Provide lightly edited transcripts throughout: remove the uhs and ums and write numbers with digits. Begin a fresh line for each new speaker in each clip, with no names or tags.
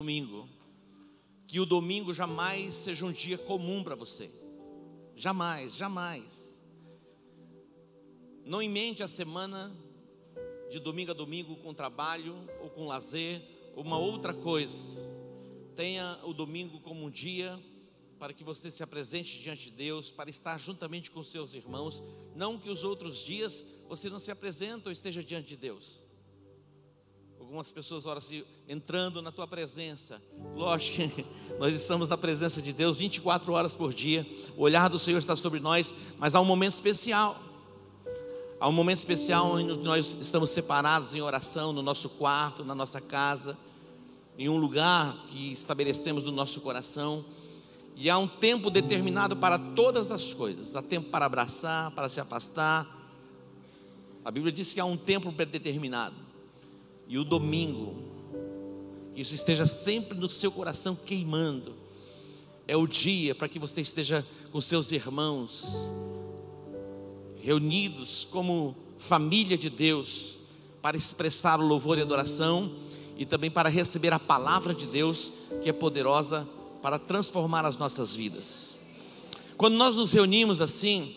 Domingo, que o domingo jamais seja um dia comum para você. Jamais, jamais. Não emende a semana de domingo a domingo com trabalho ou com lazer ou uma outra coisa. Tenha o domingo como um dia para que você se apresente diante de Deus, para estar juntamente com seus irmãos. Não que os outros dias você não se apresente ou esteja diante de Deus. Algumas pessoas oram assim, entrando na tua presença. Lógico que nós estamos na presença de Deus 24 horas por dia. O olhar do Senhor está sobre nós, mas há um momento especial. Há um momento especial onde nós estamos separados em oração, no nosso quarto, na nossa casa, em um lugar que estabelecemos no nosso coração. E há um tempo determinado para todas as coisas. Há tempo para abraçar, para se afastar. A Bíblia diz que há um tempo predeterminado. E o domingo, que isso esteja sempre no seu coração queimando, é o dia para que você esteja com seus irmãos, reunidos como família de Deus, para expressar o louvor e adoração, e também para receber a palavra de Deus, que é poderosa para transformar as nossas vidas. Quando nós nos reunimos assim,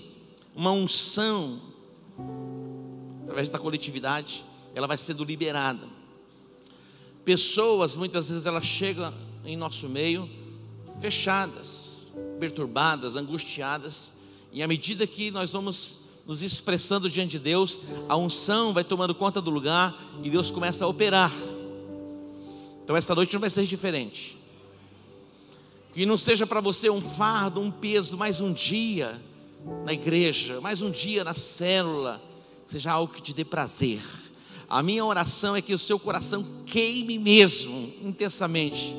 uma unção, através da coletividade, ela vai sendo liberada. Pessoas, muitas vezes elas chegam em nosso meio fechadas, perturbadas, angustiadas, e à medida que nós vamos nos expressando diante de Deus, a unção vai tomando conta do lugar e Deus começa a operar. Então esta noite não vai ser diferente. Que não seja para você um fardo, um peso, mais um dia na igreja, mais um dia na célula, seja algo que te dê prazer. A minha oração é que o seu coração queime mesmo, intensamente,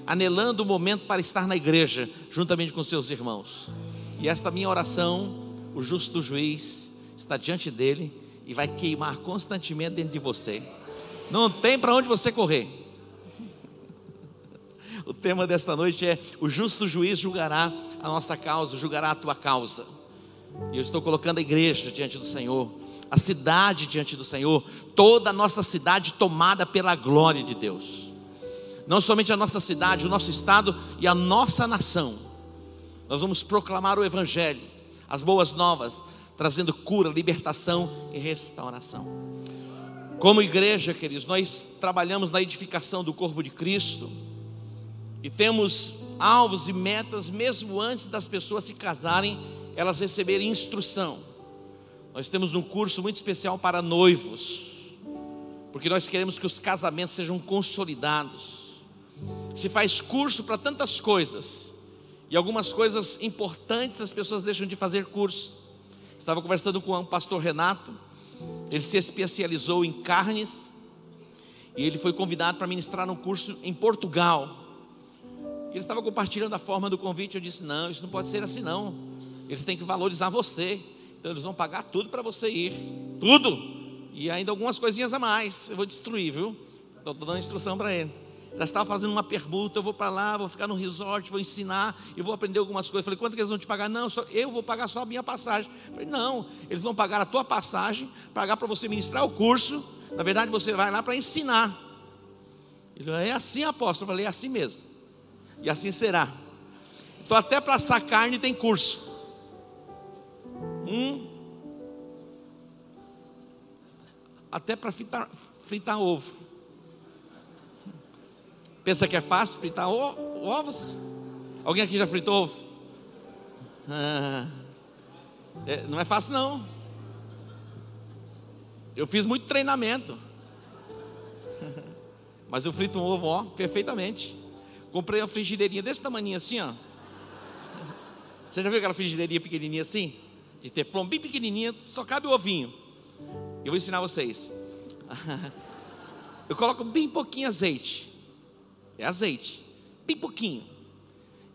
anelando o momento para estar na igreja, juntamente com seus irmãos. E esta minha oração, o justo juiz está diante dele e vai queimar constantemente dentro de você. Não tem para onde você correr. O tema desta noite é: o justo juiz julgará a nossa causa, julgará a tua causa. E eu estou colocando a igreja diante do Senhor, a cidade diante do Senhor, toda a nossa cidade tomada pela glória de Deus. Não somente a nossa cidade, o nosso estado e a nossa nação. Nós vamos proclamar o Evangelho, as boas novas, trazendo cura, libertação e restauração. Como igreja, queridos, nós trabalhamos na edificação do corpo de Cristo e temos alvos e metas, mesmo antes das pessoas se casarem, elas receberem instrução. Nós temos um curso muito especial para noivos, porque nós queremos que os casamentos sejam consolidados. Se faz curso para tantas coisas, e algumas coisas importantes as pessoas deixam de fazer curso. Estava conversando com o pastor Renato, ele se especializou em carnes, e ele foi convidado para ministrar um curso em Portugal. Ele estava compartilhando a forma do convite. Eu disse: não, isso não pode ser assim não, eles têm que valorizar você. Então eles vão pagar tudo para você ir, tudo, e ainda algumas coisinhas a mais. Eu vou destruir, viu? Estou dando instrução para ele. Já estava fazendo uma permuta: eu vou para lá, vou ficar no resort, vou ensinar, eu vou aprender algumas coisas. Eu falei: quanto que eles vão te pagar? Não, eu vou pagar só a minha passagem. Eu falei: não, eles vão pagar a tua passagem, pagar para você ministrar o curso. Na verdade você vai lá para ensinar. Ele falou: é assim, apóstolo? Eu falei: é assim mesmo, e assim será. Então até para assar carne tem curso. Até para fritar ovo. Pensa que é fácil fritar ovos? Alguém aqui já fritou ovo? Não é fácil não. Eu fiz muito treinamento, mas eu frito um ovo, perfeitamente. Comprei uma frigideirinha desse tamanho assim, ó. Você já viu aquela frigideirinha pequenininha assim? De teflon, bem pequenininha, só cabe o ovinho. Eu vou ensinar vocês. Eu coloco bem pouquinho azeite. É azeite, bem pouquinho.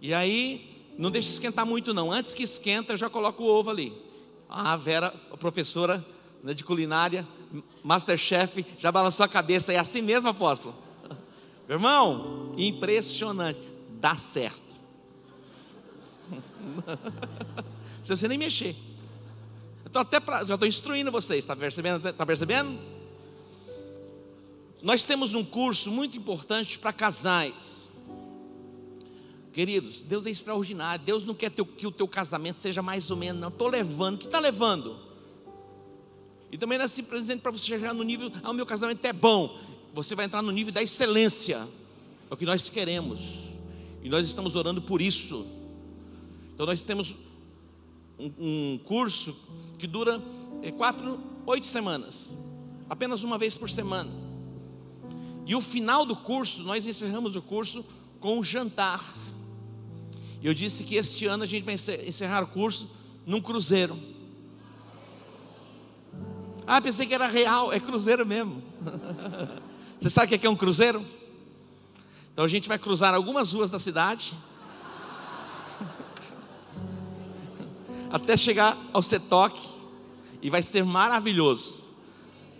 E aí, não deixa esquentar muito não. Antes que esquenta, eu já coloco o ovo ali. A Vera, a professora, né, de culinária, Masterchef, já balançou a cabeça. É assim mesmo, apóstolo? Meu irmão, impressionante. Dá certo. Se você nem mexer. Já estou instruindo vocês, está percebendo? Está percebendo? Nós temos um curso muito importante para casais. Queridos, Deus é extraordinário. Deus não quer que o teu casamento seja mais ou menos, não. Estou levando, o que está levando? E também não é simplesmente para você chegar no nível, o meu casamento é bom. Você vai entrar no nível da excelência. É o que nós queremos. E nós estamos orando por isso. Então nós temos um curso que dura 8 semanas. Apenas uma vez por semana. E o final do curso, nós encerramos o curso com um jantar. E eu disse que este ano a gente vai encerrar o curso num cruzeiro. Ah, pensei que era real, é cruzeiro mesmo. Você sabe o que é um cruzeiro? Então a gente vai cruzar algumas ruas da cidade até chegar ao Setoc, e vai ser maravilhoso.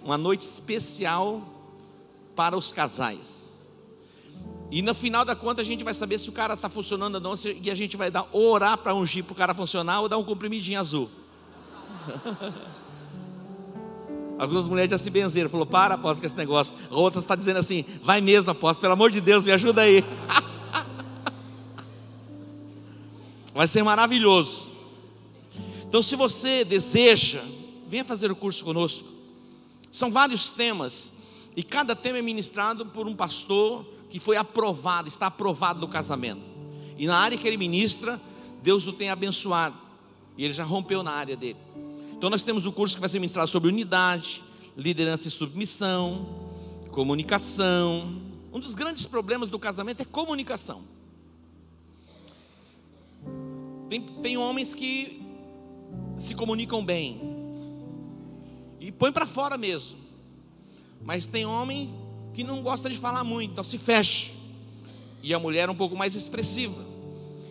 Uma noite especial para os casais. E no final da conta a gente vai saber se o cara está funcionando ou não, e a gente vai orar para ungir para o cara funcionar, ou dar um comprimidinho azul. Algumas mulheres já se benzeram, falou: para, apóstolo, com esse negócio. A outra está dizendo assim: vai mesmo, apóstolo, pelo amor de Deus, me ajuda aí. Vai ser maravilhoso. Então, se você deseja, venha fazer o curso conosco. São vários temas, e cada tema é ministrado por um pastor que foi aprovado, está aprovado no casamento. E na área que ele ministra, Deus o tem abençoado, e ele já rompeu na área dele. Então nós temos um curso que vai ser ministrado sobre unidade, liderança e submissão, comunicação. Um dos grandes problemas do casamento é comunicação. Tem homens que se comunicam bem e põe para fora mesmo, mas tem homem que não gosta de falar muito, então se fecha, e a mulher é um pouco mais expressiva.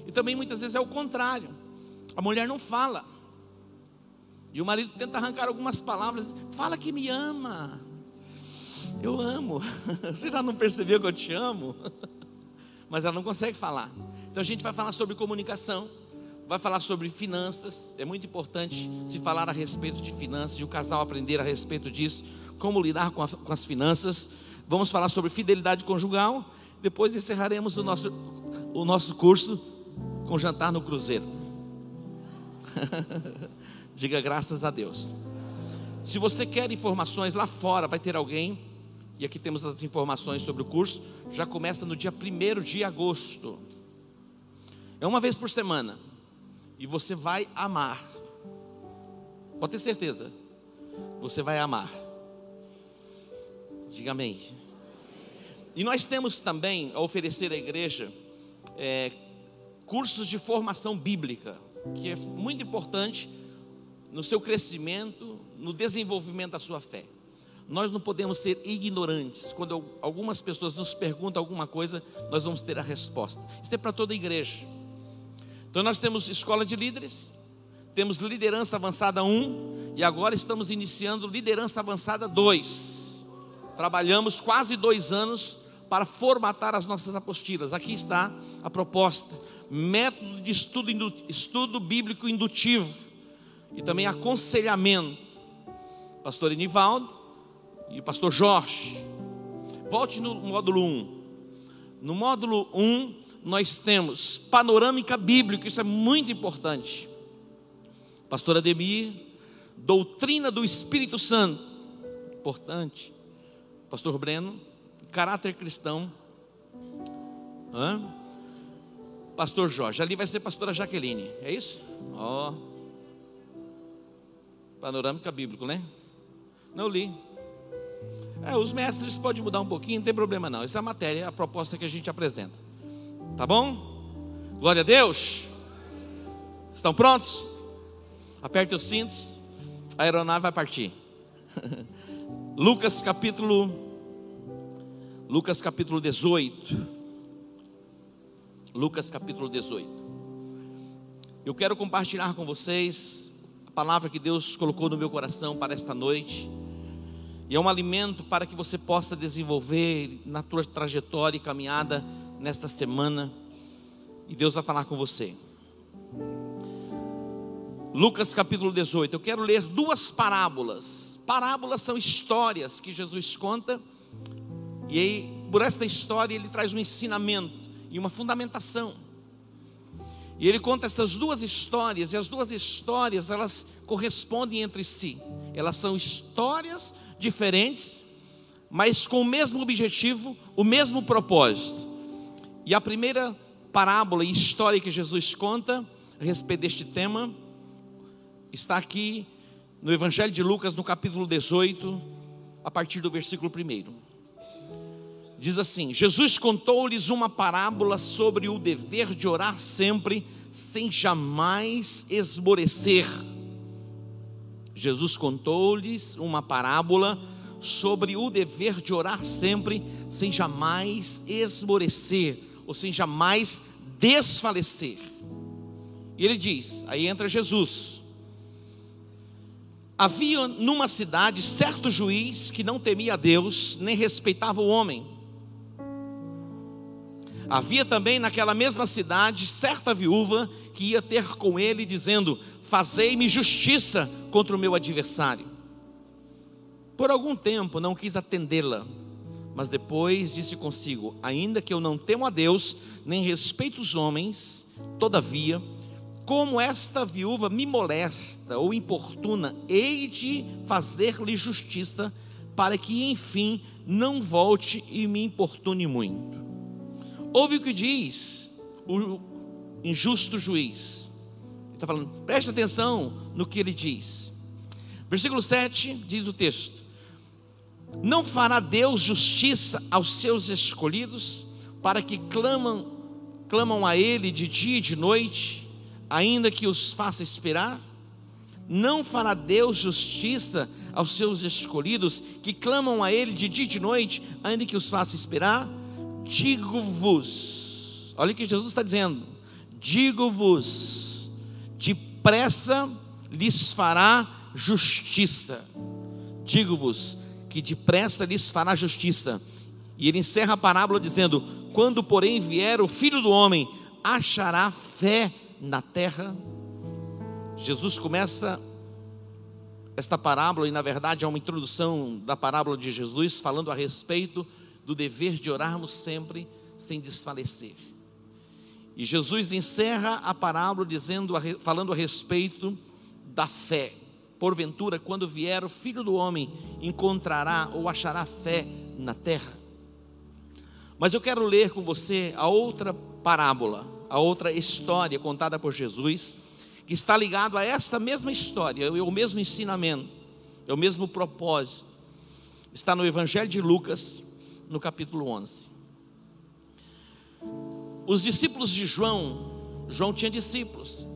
E também muitas vezes é o contrário, a mulher não fala, e o marido tenta arrancar algumas palavras: fala que me ama. Eu amo. Você já não percebeu que eu te amo? Mas ela não consegue falar. Então a gente vai falar sobre comunicação, vai falar sobre finanças. É muito importante se falar a respeito de finanças, e o casal aprender a respeito disso, como lidar com as finanças. Vamos falar sobre fidelidade conjugal. Depois encerraremos o nosso curso com jantar no cruzeiro. Diga graças a Deus. Se você quer informações, lá fora vai ter alguém, e aqui temos as informações sobre o curso. Já começa no dia 1º de agosto. É uma vez por semana, e você vai amar. Pode ter certeza, você vai amar. Diga amém. E nós temos também a oferecer à igreja cursos de formação bíblica, que é muito importante no seu crescimento, no desenvolvimento da sua fé. Nós não podemos ser ignorantes. Quando algumas pessoas nos perguntam alguma coisa, nós vamos ter a resposta. Isso é para toda a igreja. Então nós temos escola de líderes, temos liderança avançada 1, e agora estamos iniciando liderança avançada 2. Trabalhamos quase 2 anos para formatar as nossas apostilas. Aqui está a proposta: método de estudo bíblico indutivo, e também aconselhamento. Pastor Enivaldo e o pastor Jorge. Volte no módulo 1. No módulo 1 nós temos panorâmica bíblica, isso é muito importante. Pastor Ademir, doutrina do Espírito Santo, importante. Pastor Breno, caráter cristão. Pastor Jorge, ali vai ser pastora Jaqueline, é isso? Panorâmica bíblico, né? Não li. Os mestres podem mudar um pouquinho, não tem problema não. Essa é a matéria, a proposta que a gente apresenta. Tá bom? Glória a Deus. Estão prontos? Apertem os cintos, a aeronave vai partir. Lucas capítulo 18. Lucas capítulo 18. Eu quero compartilhar com vocês a palavra que Deus colocou no meu coração para esta noite. E é um alimento para que você possa desenvolver na tua trajetória e caminhada nesta semana. E Deus vai falar com você. Lucas capítulo 18. Eu quero ler 2 parábolas. Parábolas são histórias que Jesus conta E aí, por esta história, ele traz um ensinamento e uma fundamentação. E ele conta essas duas histórias, e as duas histórias, elas correspondem entre si. Elas são histórias diferentes, mas com o mesmo objetivo, o mesmo propósito. E a primeira parábola e história que Jesus conta a respeito deste tema está aqui no Evangelho de Lucas, no capítulo 18, a partir do versículo 1. Diz assim: Jesus contou-lhes uma parábola sobre o dever de orar sempre, sem jamais esmorecer. Jesus contou-lhes uma parábola sobre o dever de orar sempre, sem jamais esmorecer, ou sem jamais desfalecer. E ele diz, aí entra Jesus: havia numa cidade certo juiz que não temia a Deus, nem respeitava o homem. Havia também naquela mesma cidade certa viúva que ia ter com ele, dizendo: fazei-me justiça contra o meu adversário. Por algum tempo não quis atendê-la, mas depois disse consigo: ainda que eu não temo a Deus, nem respeito os homens, todavia, como esta viúva me molesta ou importuna, hei de fazer-lhe justiça, para que enfim não volte e me importune muito. Ouve o que diz o injusto juiz. Ele está falando, preste atenção no que ele diz. Versículo 7 diz o texto: não fará Deus justiça aos seus escolhidos, para que clamam a Ele de dia e de noite, ainda que os faça esperar? Não fará Deus justiça aos seus escolhidos, que clamam a Ele de dia e de noite, ainda que os faça esperar? Digo-vos, olha o que Jesus está dizendo: digo-vos, depressa lhes fará justiça. Digo-vos que depressa lhes fará justiça. E ele encerra a parábola dizendo: quando porém vier o Filho do Homem, achará fé na terra? Jesus começa esta parábola, e na verdade é uma introdução da parábola de Jesus, falando a respeito do dever de orarmos sempre sem desfalecer. E Jesus encerra a parábola falando a respeito da fé. Porventura, quando vier o Filho do Homem, encontrará ou achará fé na terra? Mas eu quero ler com você a outra parábola, a outra história contada por Jesus, que está ligado a esta mesma história, é o mesmo ensinamento, é o mesmo propósito. Está no Evangelho de Lucas, no capítulo 11. Os discípulos de João tinha discípulos.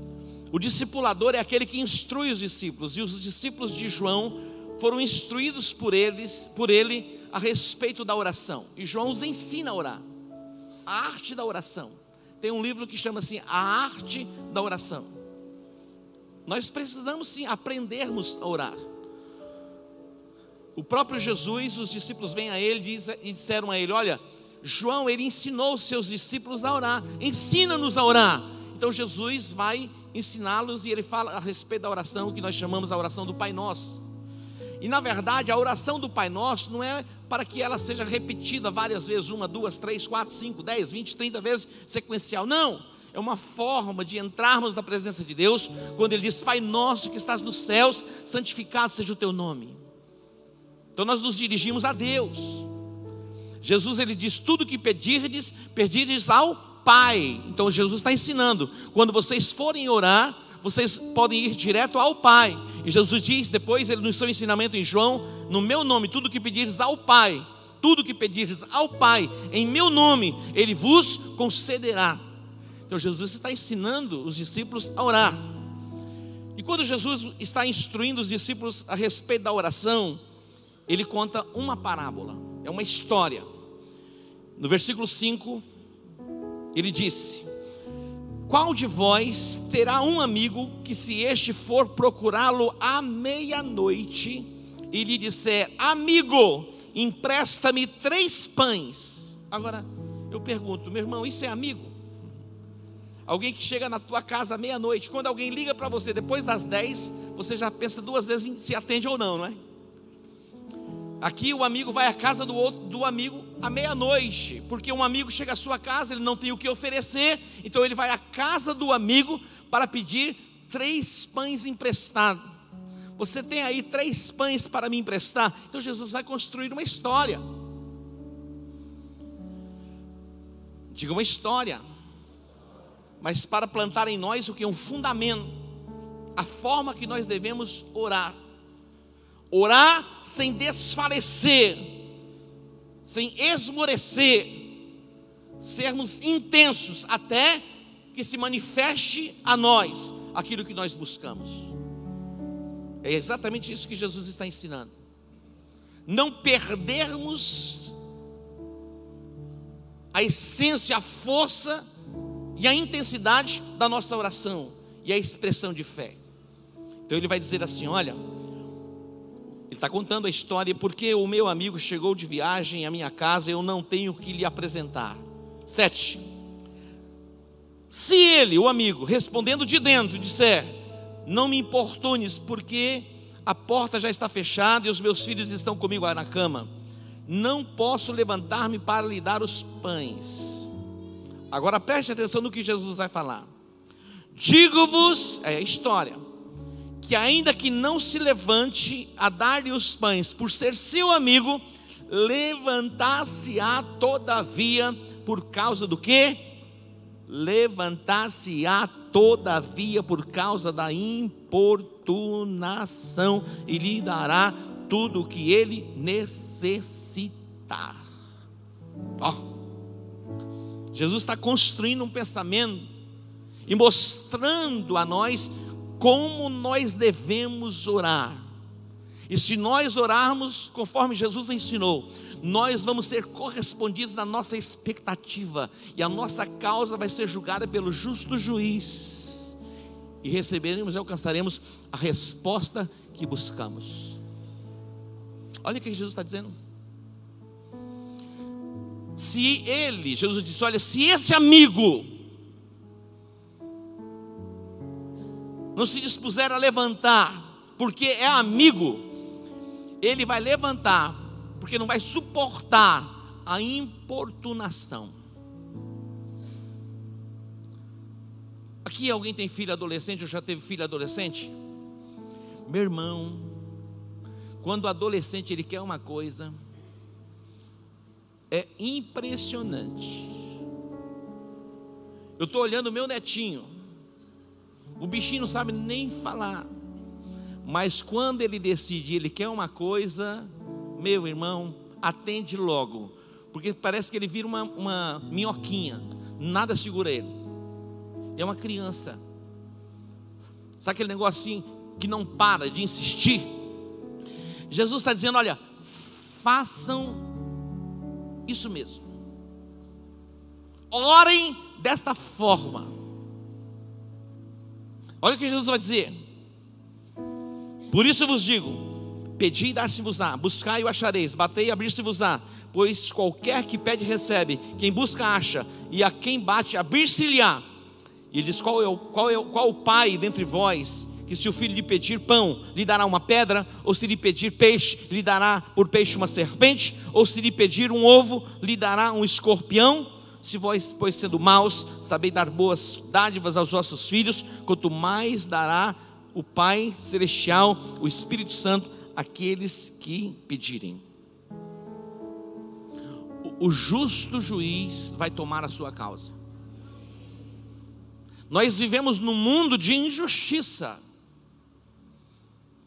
O discipulador é aquele que instrui os discípulos, e os discípulos de João foram instruídos por ele a respeito da oração. E João os ensina a orar, a arte da oração. Tem um livro que chama assim, A Arte da Oração. Nós precisamos sim aprendermos a orar. O próprio Jesus, os discípulos vêm a ele e disseram a ele: olha, João, ele ensinou os seus discípulos a orar, ensina-nos a orar. Então Jesus vai ensiná-los, e ele fala a respeito da oração que nós chamamos a oração do Pai Nosso. E na verdade a oração do Pai Nosso não é para que ela seja repetida várias vezes, 1, 2, 3, 4, 5, 10, 20, 30 vezes sequencial. Não, é uma forma de entrarmos na presença de Deus, quando ele diz: Pai Nosso que estás nos céus, santificado seja o teu nome. Então nós nos dirigimos a Deus. Jesus, ele diz: tudo que pedirdes, pedirdes ao Pai. Então Jesus está ensinando, quando vocês forem orar, vocês podem ir direto ao Pai. E Jesus diz depois, no seu ensinamento em João: no meu nome, tudo que pedirdes ao Pai, tudo que pedirdes ao Pai, em meu nome, Ele vos concederá. Então Jesus está ensinando os discípulos a orar. E quando Jesus está instruindo os discípulos a respeito da oração, ele conta uma parábola, é uma história. No versículo 5, ele disse: qual de vós terá um amigo que, se este for procurá-lo à meia-noite e lhe disser: amigo, empresta-me 3 pães? Agora eu pergunto, meu irmão, isso é amigo? Alguém que chega na tua casa à meia-noite, quando alguém liga para você depois das 10, você já pensa 2 vezes em se atende ou não, não é? Aqui o amigo vai à casa do amigo à meia-noite, porque um amigo chega à sua casa, ele não tem o que oferecer, então ele vai à casa do amigo para pedir 3 pães emprestados. Você tem aí 3 pães para me emprestar? Então Jesus vai construir uma história. Diga uma história, mas para plantar em nós o que é um fundamento, a forma que nós devemos orar. Orar sem desfalecer, sem esmorecer, sermos intensos até que se manifeste a nós aquilo que nós buscamos. É exatamente isso que Jesus está ensinando. Não perdermos a essência, a força e a intensidade da nossa oração e a expressão de fé. Então ele vai dizer assim, olha, ele está contando a história, porque o meu amigo chegou de viagem à minha casa, eu não tenho o que lhe apresentar. 7. Se ele, o amigo, respondendo de dentro, disser, não me importunes, porque a porta já está fechada e os meus filhos estão comigo na cama, não posso levantar-me para lhe dar os pães. Agora preste atenção no que Jesus vai falar. Digo-vos, é a história, que ainda que não se levante a dar-lhe os pães, por ser seu amigo, levantar-se-á todavia, por causa do quê? Levantar-se-á todavia, por causa da importunação, e lhe dará tudo o que ele necessitar. Jesus está construindo um pensamento e mostrando a nós como nós devemos orar. E se nós orarmos conforme Jesus ensinou, nós vamos ser correspondidos na nossa expectativa, e a nossa causa vai ser julgada pelo justo juiz, e receberemos e alcançaremos a resposta que buscamos. Olha o que Jesus está dizendo. Se ele, Jesus disse, olha, se esse amigo não se dispuser a levantar, porque é amigo, ele vai levantar, porque não vai suportar a importunação. Aqui alguém tem filho adolescente, ou já teve filho adolescente? Meu irmão, quando o adolescente ele quer uma coisa, é impressionante. Eu estou olhando o meu netinho, o bichinho não sabe nem falar, mas quando ele decide, ele quer uma coisa, meu irmão, atende logo, porque parece que ele vira uma minhoquinha, nada segura ele. É uma criança. Sabe aquele negocinho que não para de insistir? Jesus está dizendo, olha, façam isso mesmo, orem desta forma. Olha o que Jesus vai dizer. Por isso eu vos digo, pedi e dar-se-vos-á, buscai e o achareis, batei e abrir-se-vos-á, pois qualquer que pede recebe, quem busca acha, e a quem bate abrir-se-lhe-á. E ele diz, qual o pai dentre vós, que se o filho lhe pedir pão, lhe dará uma pedra? Ou se lhe pedir peixe, lhe dará por peixe uma serpente? Ou se lhe pedir um ovo, lhe dará um escorpião? Se vós, pois sendo maus, sabeis dar boas dádivas aos vossos filhos, quanto mais dará o Pai Celestial, o Espírito Santo, àqueles que pedirem. O justo juiz vai tomar a sua causa. Nós vivemos num mundo de injustiça.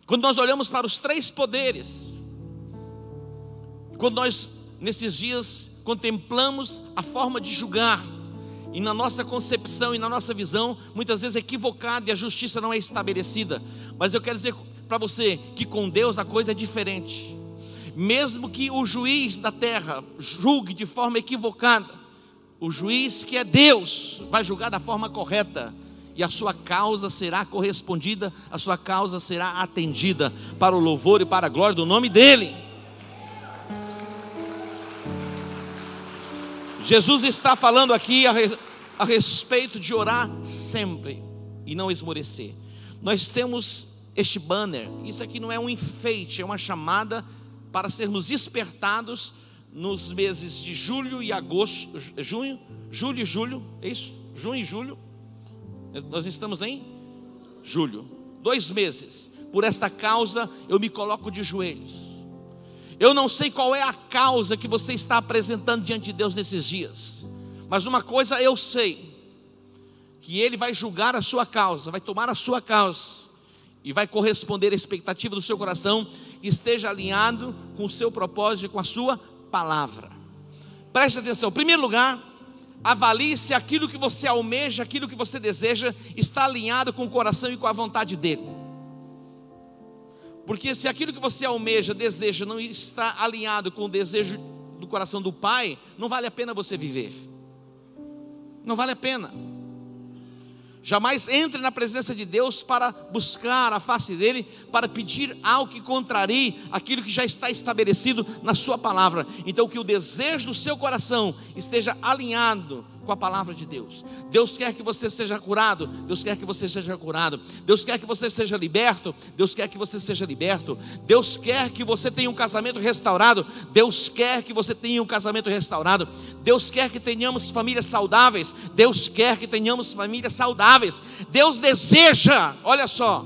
Quando nós olhamos para os 3 poderes, quando nós nesses dias contemplamos a forma de julgar, e na nossa concepção e na nossa visão, muitas vezes equivocada, e a justiça não é estabelecida. Mas eu quero dizer para você que com Deus a coisa é diferente. Mesmo que o juiz da terra julgue de forma equivocada, o juiz que é Deus vai julgar da forma correta, e a sua causa será correspondida, a sua causa será atendida, para o louvor e para a glória do nome dEle. Jesus está falando aqui a respeito de orar sempre e não esmorecer. Nós temos este banner, isso aqui não é um enfeite, é uma chamada para sermos despertados nos meses de julho e agosto, julho e julho, é isso? Junho e julho, nós estamos em julho, 2 meses. Por esta causa eu me coloco de joelhos. Eu não sei qual é a causa que você está apresentando diante de Deus nesses dias, mas uma coisa eu sei, que Ele vai julgar a sua causa, vai tomar a sua causa e vai corresponder à expectativa do seu coração, que esteja alinhado com o seu propósito e com a sua palavra. Preste atenção. Em primeiro lugar, avalie se aquilo que você almeja, aquilo que você deseja, está alinhado com o coração e com a vontade dEle. Porque se aquilo que você almeja, deseja, não está alinhado com o desejo do coração do Pai, não vale a pena você viver. Não vale a pena. Jamais entre na presença de Deus para buscar a face dEle, para pedir algo que contrarie aquilo que já está estabelecido na sua palavra. Então que o desejo do seu coração esteja alinhado com a palavra de Deus. Deus quer que você seja curado, Deus quer que você seja curado. Deus quer que você seja liberto, Deus quer que você seja liberto. Deus quer que você tenha um casamento restaurado, Deus quer que você tenha um casamento restaurado. Deus quer que tenhamos famílias saudáveis, Deus quer que tenhamos famílias saudáveis. Deus deseja, olha só,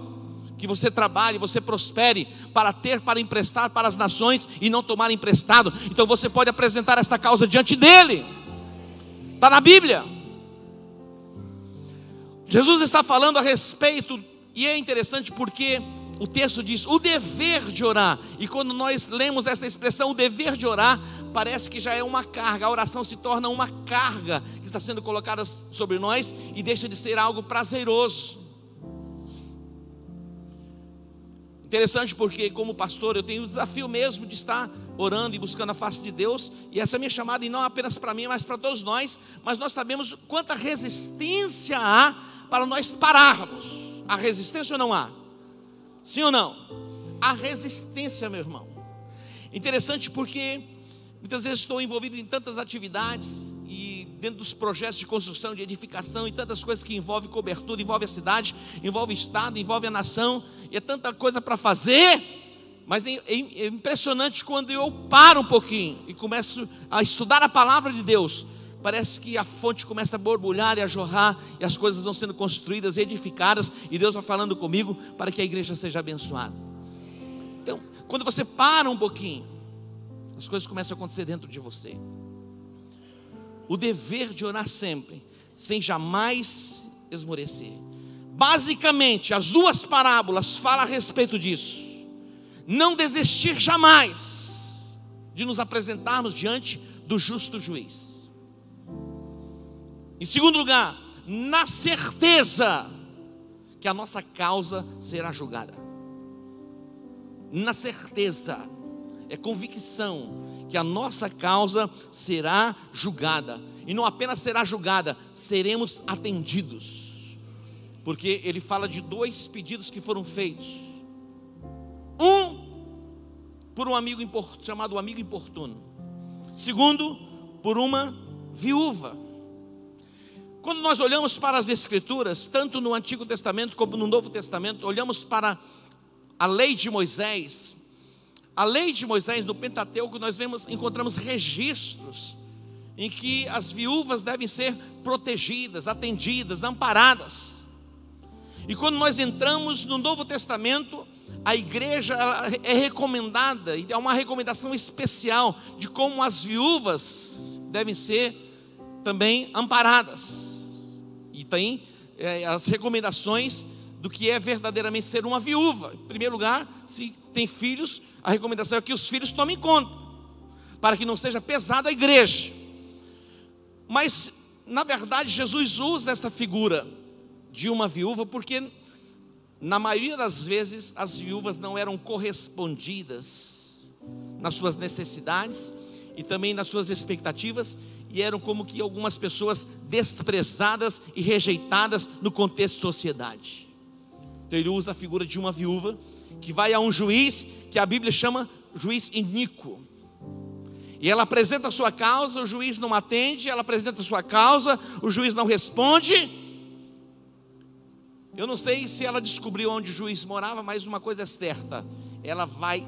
que você trabalhe, você prospere, para ter, para emprestar para as nações e não tomar emprestado. Então você pode apresentar esta causa diante dEle. Está na Bíblia. Jesus está falando a respeito, e é interessante porque o texto diz o dever de orar. E quando nós lemos essa expressão, o dever de orar, parece que já é uma carga. A oração se torna uma carga que está sendo colocada sobre nós e deixa de ser algo prazeroso. Interessante porque, como pastor, eu tenho o desafio mesmo de estar orando e buscando a face de Deus. E essa é a minha chamada, e não apenas para mim, mas para todos nós. Mas nós sabemos quanta resistência há para nós pararmos. Há resistência ou não há? Sim ou não? Há resistência, meu irmão. Interessante porque muitas vezes estou envolvido em tantas atividades, e dentro dos projetos de construção, de edificação, e tantas coisas que envolvem cobertura, envolve a cidade, envolve o estado, envolve a nação, e é tanta coisa para fazer. Mas é impressionante quando eu paro um pouquinho e começo a estudar a palavra de Deus. Parece que a fonte começa a borbulhar e a jorrar, e as coisas vão sendo construídas e edificadas, e Deus vai falando comigo para que a igreja seja abençoada. Então, quando você para um pouquinho, as coisas começam a acontecer dentro de você. O dever de orar sempre, sem jamais esmorecer. Basicamente, as 2 parábolas falam a respeito disso. Não desistir jamais de nos apresentarmos diante do justo juiz. Em segundo lugar, na certeza que a nossa causa será julgada. Na certeza, é convicção que a nossa causa será julgada. E não apenas será julgada, seremos atendidos. Porque ele fala de 2 pedidos que foram feitos. Um, por um amigo chamado amigo importuno. Segundo, por uma viúva. Quando nós olhamos para as Escrituras, tanto no Antigo Testamento como no Novo Testamento, olhamos para a lei de Moisés. A lei de Moisés, no Pentateuco, nós encontramos registros em que as viúvas devem ser protegidas, atendidas, amparadas. E quando nós entramos no Novo Testamento, a igreja ela é recomendada, e é uma recomendação especial de como as viúvas devem ser também amparadas. E tem as recomendações do que é verdadeiramente ser uma viúva. Em primeiro lugar, se tem filhos, a recomendação é que os filhos tomem conta, para que não seja pesado a igreja. Mas, na verdade, Jesus usa esta figura de uma viúva, porque na maioria das vezes as viúvas não eram correspondidas nas suas necessidades e também nas suas expectativas, e eram como que algumas pessoas desprezadas e rejeitadas no contexto de sociedade. Então ele usa a figura de uma viúva que vai a um juiz que a Bíblia chama juiz iníquo. E ela apresenta a sua causa, o juiz não atende, ela apresenta a sua causa, o juiz não responde. Eu não sei se ela descobriu onde o juiz morava, mas uma coisa é certa: ela vai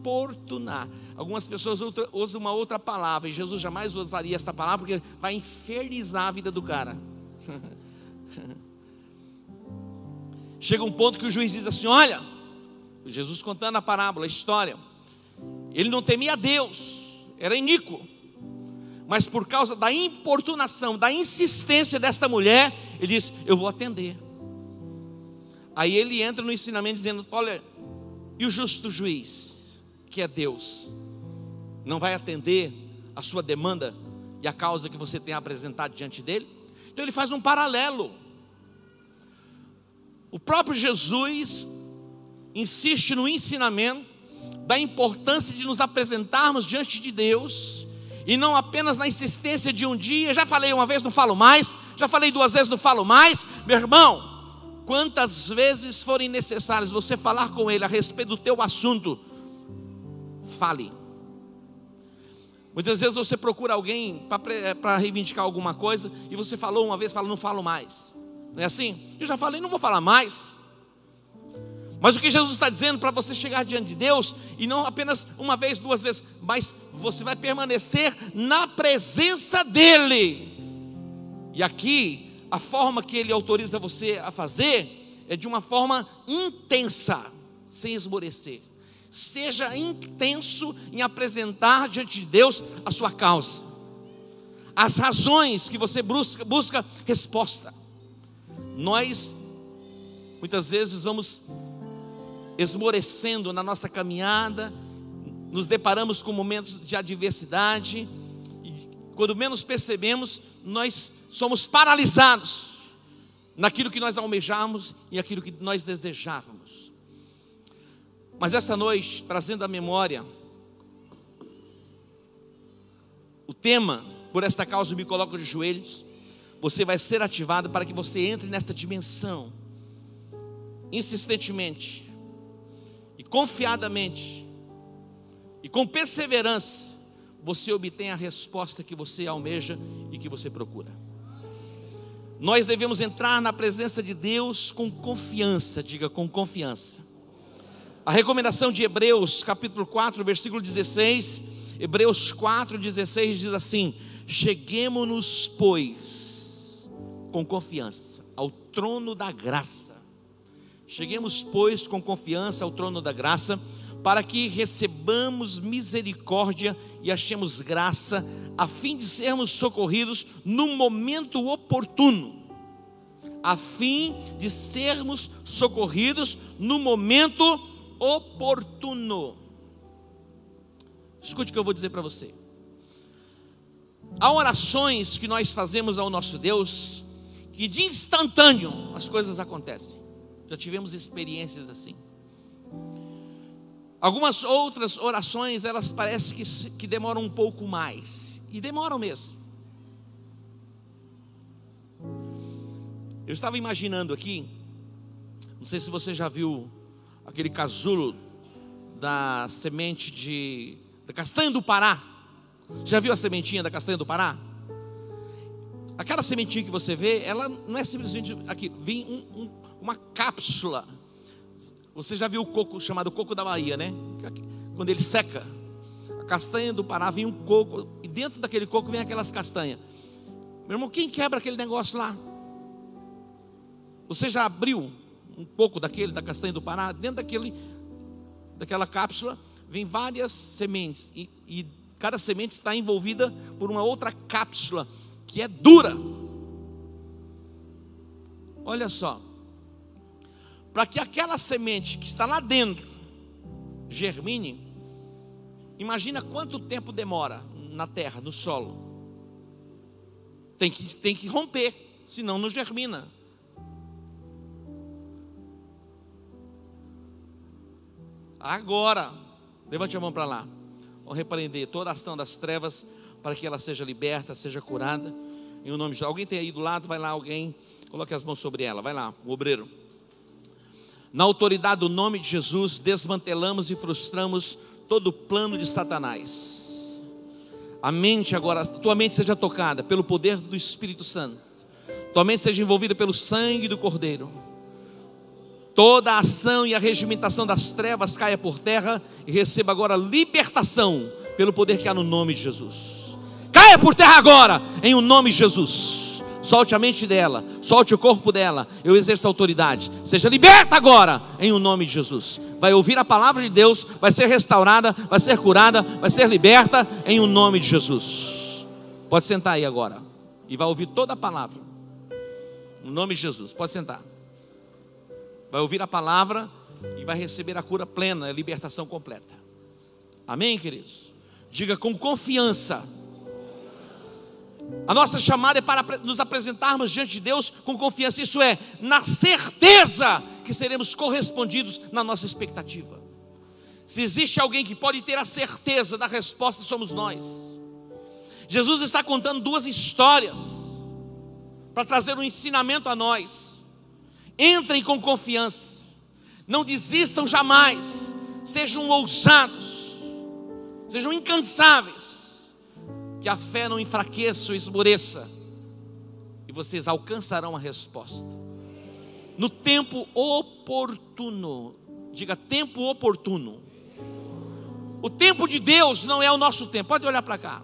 importunar. Algumas pessoas usam uma outra palavra, e Jesus jamais usaria esta palavra, porque vai infernizar a vida do cara. Chega um ponto que o juiz diz assim: olha, Jesus contando a parábola, a história, ele não temia a Deus, era iníquo, mas por causa da importunação, da insistência desta mulher, ele diz: eu vou atender. Aí ele entra no ensinamento dizendo: olha, e o justo juiz, que é Deus, não vai atender a sua demanda e a causa que você tem apresentado diante dele? Então ele faz um paralelo. O próprio Jesus insiste no ensinamento da importância de nos apresentarmos diante de Deus, e não apenas na insistência de um dia: já falei uma vez, não falo mais, já falei 2 vezes, não falo mais. Meu irmão, quantas vezes forem necessárias você falar com ele a respeito do teu assunto, fale. Muitas vezes você procura alguém para reivindicar alguma coisa, e você falou uma vez, fala: não falo mais. Não é assim? Eu já falei, não vou falar mais. Mas o que Jesus está dizendo para você chegar diante de Deus, e não apenas uma vez, 2 vezes, mas você vai permanecer na presença dEle. E aqui, a forma que Ele autoriza você a fazer é de uma forma intensa, sem esmorecer. Seja intenso em apresentar diante de Deus a sua causa, as razões que você busca resposta. Nós, muitas vezes, vamos esmorecendo na nossa caminhada, nos deparamos com momentos de adversidade, e quando menos percebemos, nós somos paralisados naquilo que nós almejamos e aquilo que nós desejávamos. Mas essa noite, trazendo à memória o tema: por esta causa eu me coloco de joelhos, você vai ser ativado para que você entre nesta dimensão, insistentemente e confiadamente e com perseverança, você obtém a resposta que você almeja e que você procura. Nós devemos entrar na presença de Deus com confiança, diga, com confiança. A recomendação de Hebreus capítulo 4, versículo 16, Hebreus 4, 16 diz assim: cheguemo-nos, pois, com confiança ao trono da graça. Cheguemos, pois, com confiança ao trono da graça, para que recebamos misericórdia e achemos graça, a fim de sermos socorridos no momento oportuno. A fim de sermos socorridos no momento oportuno. Escute o que eu vou dizer para você. Há orações que nós fazemos ao nosso Deus, que de instantâneo as coisas acontecem. Já tivemos experiências assim. Algumas outras orações, elas parecem que demoram um pouco mais, e demoram mesmo. Eu estava imaginando aqui, não sei se você já viu aquele casulo da semente da castanha do Pará. Já viu a sementinha da castanha do Pará? Aquela sementinha que você vê, ela não é simplesmente aqui, vem uma cápsula. Você já viu o coco chamado coco da Bahia, né? Quando ele seca, a castanha do Pará, vem um coco, e dentro daquele coco vem aquelas castanhas. Meu irmão, quem quebra aquele negócio lá? Você já abriu um pouco da castanha do Pará? Dentro daquela cápsula vem várias sementes, e cada semente está envolvida por uma outra cápsula que é dura. Olha só, para que aquela semente que está lá dentro germine, imagina quanto tempo demora na terra, no solo. Tem que romper, senão não germina. Agora, levante a mão para lá. Vamos repreender toda a ação das trevas, para que ela seja liberta, seja curada, em o nome de Jesus. Alguém tem aí do lado? Vai lá, alguém, coloque as mãos sobre ela. Vai lá, o obreiro. Na autoridade do nome de Jesus, desmantelamos e frustramos todo o plano de Satanás. A mente agora, tua mente seja tocada pelo poder do Espírito Santo. Tua mente seja envolvida pelo sangue do Cordeiro. Toda a ação e a regimentação das trevas caia por terra e receba agora libertação pelo poder que há no nome de Jesus. Caia por terra agora, em o nome de Jesus. Solte a mente dela, solte o corpo dela. Eu exerço a autoridade. Seja liberta agora, em o nome de Jesus. Vai ouvir a palavra de Deus, vai ser restaurada, vai ser curada, vai ser liberta, em o nome de Jesus. Pode sentar aí agora e vai ouvir toda a palavra, no nome de Jesus. Pode sentar. Vai ouvir a palavra e vai receber a cura plena, a libertação completa. Amém, queridos? Diga com confiança. A nossa chamada é para nos apresentarmos diante de Deus com confiança. Isso é, na certeza que seremos correspondidos na nossa expectativa. Se existe alguém que pode ter a certeza da resposta, somos nós. Jesus está contando duas histórias para trazer um ensinamento a nós. Entrem com confiança, não desistam jamais, sejam ousados, sejam incansáveis, que a fé não enfraqueça ou esmoreça, e vocês alcançarão a resposta no tempo oportuno. Diga, tempo oportuno. O tempo de Deus não é o nosso tempo. Pode olhar para cá.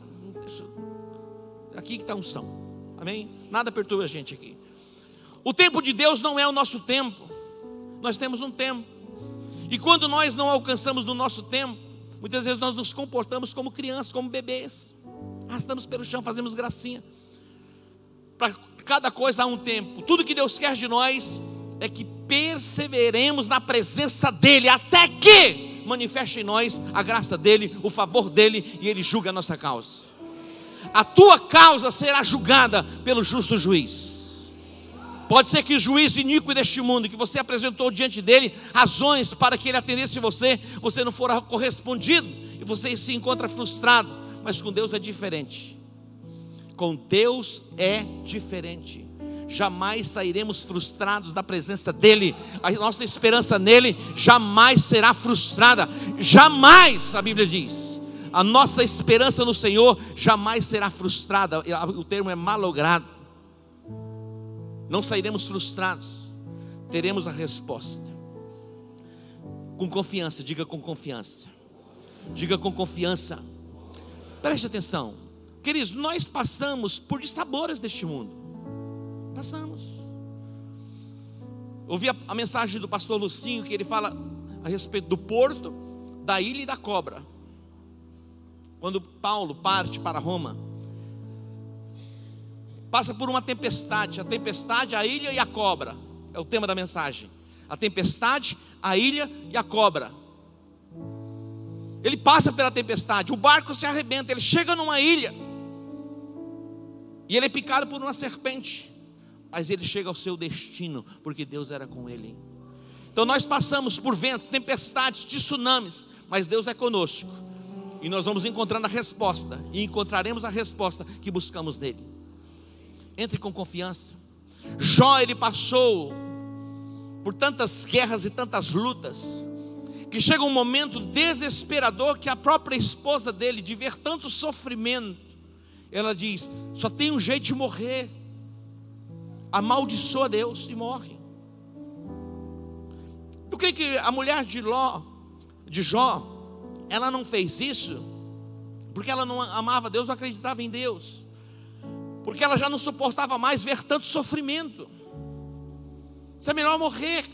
Aqui que está a unção. Amém? Nada perturba a gente aqui. O tempo de Deus não é o nosso tempo. Nós temos um tempo. E quando nós não alcançamos no nosso tempo, muitas vezes nós nos comportamos como crianças, como bebês. Arrastamos pelo chão, fazemos gracinha. Para cada coisa há um tempo. Tudo que Deus quer de nós é que perseveremos na presença dEle, até que manifeste em nós a graça dEle, o favor dEle, e Ele julga a nossa causa. A tua causa será julgada pelo justo juiz. Pode ser que o juiz iníquo deste mundo, que você apresentou diante dele razões para que ele atendesse você não for correspondido, e você se encontra frustrado. Mas com Deus é diferente. Com Deus é diferente. Jamais sairemos frustrados da presença dEle. A nossa esperança nele jamais será frustrada. Jamais, a Bíblia diz, a nossa esperança no Senhor jamais será frustrada. O termo é malogrado. Não sairemos frustrados. Teremos a resposta. Com confiança, diga com confiança. Diga com confiança. Preste atenção, queridos, nós passamos por dissabores deste mundo. Passamos. Ouvi a mensagem do pastor Lucinho, que ele fala a respeito do porto, da ilha e da cobra. Quando Paulo parte para Roma, passa por uma tempestade. A tempestade, a ilha e a cobra, é o tema da mensagem. A tempestade, a ilha e a cobra. Ele passa pela tempestade, o barco se arrebenta, ele chega numa ilha, e ele é picado por uma serpente, mas ele chega ao seu destino, porque Deus era com ele. Então nós passamos por ventos, tempestades, tsunamis, mas Deus é conosco, e nós vamos encontrando a resposta, e encontraremos a resposta que buscamos nele. Entre com confiança. Jó, ele passou por tantas guerras e tantas lutas, que chega um momento desesperador, que a própria esposa dele, de ver tanto sofrimento, ela diz, só tem um jeito de morrer, amaldiçoa Deus e morre. Eu creio que a mulher de Jó, ela não fez isso, porque ela não amava Deus, não acreditava em Deus, porque ela já não suportava mais ver tanto sofrimento. Isso é melhor morrer,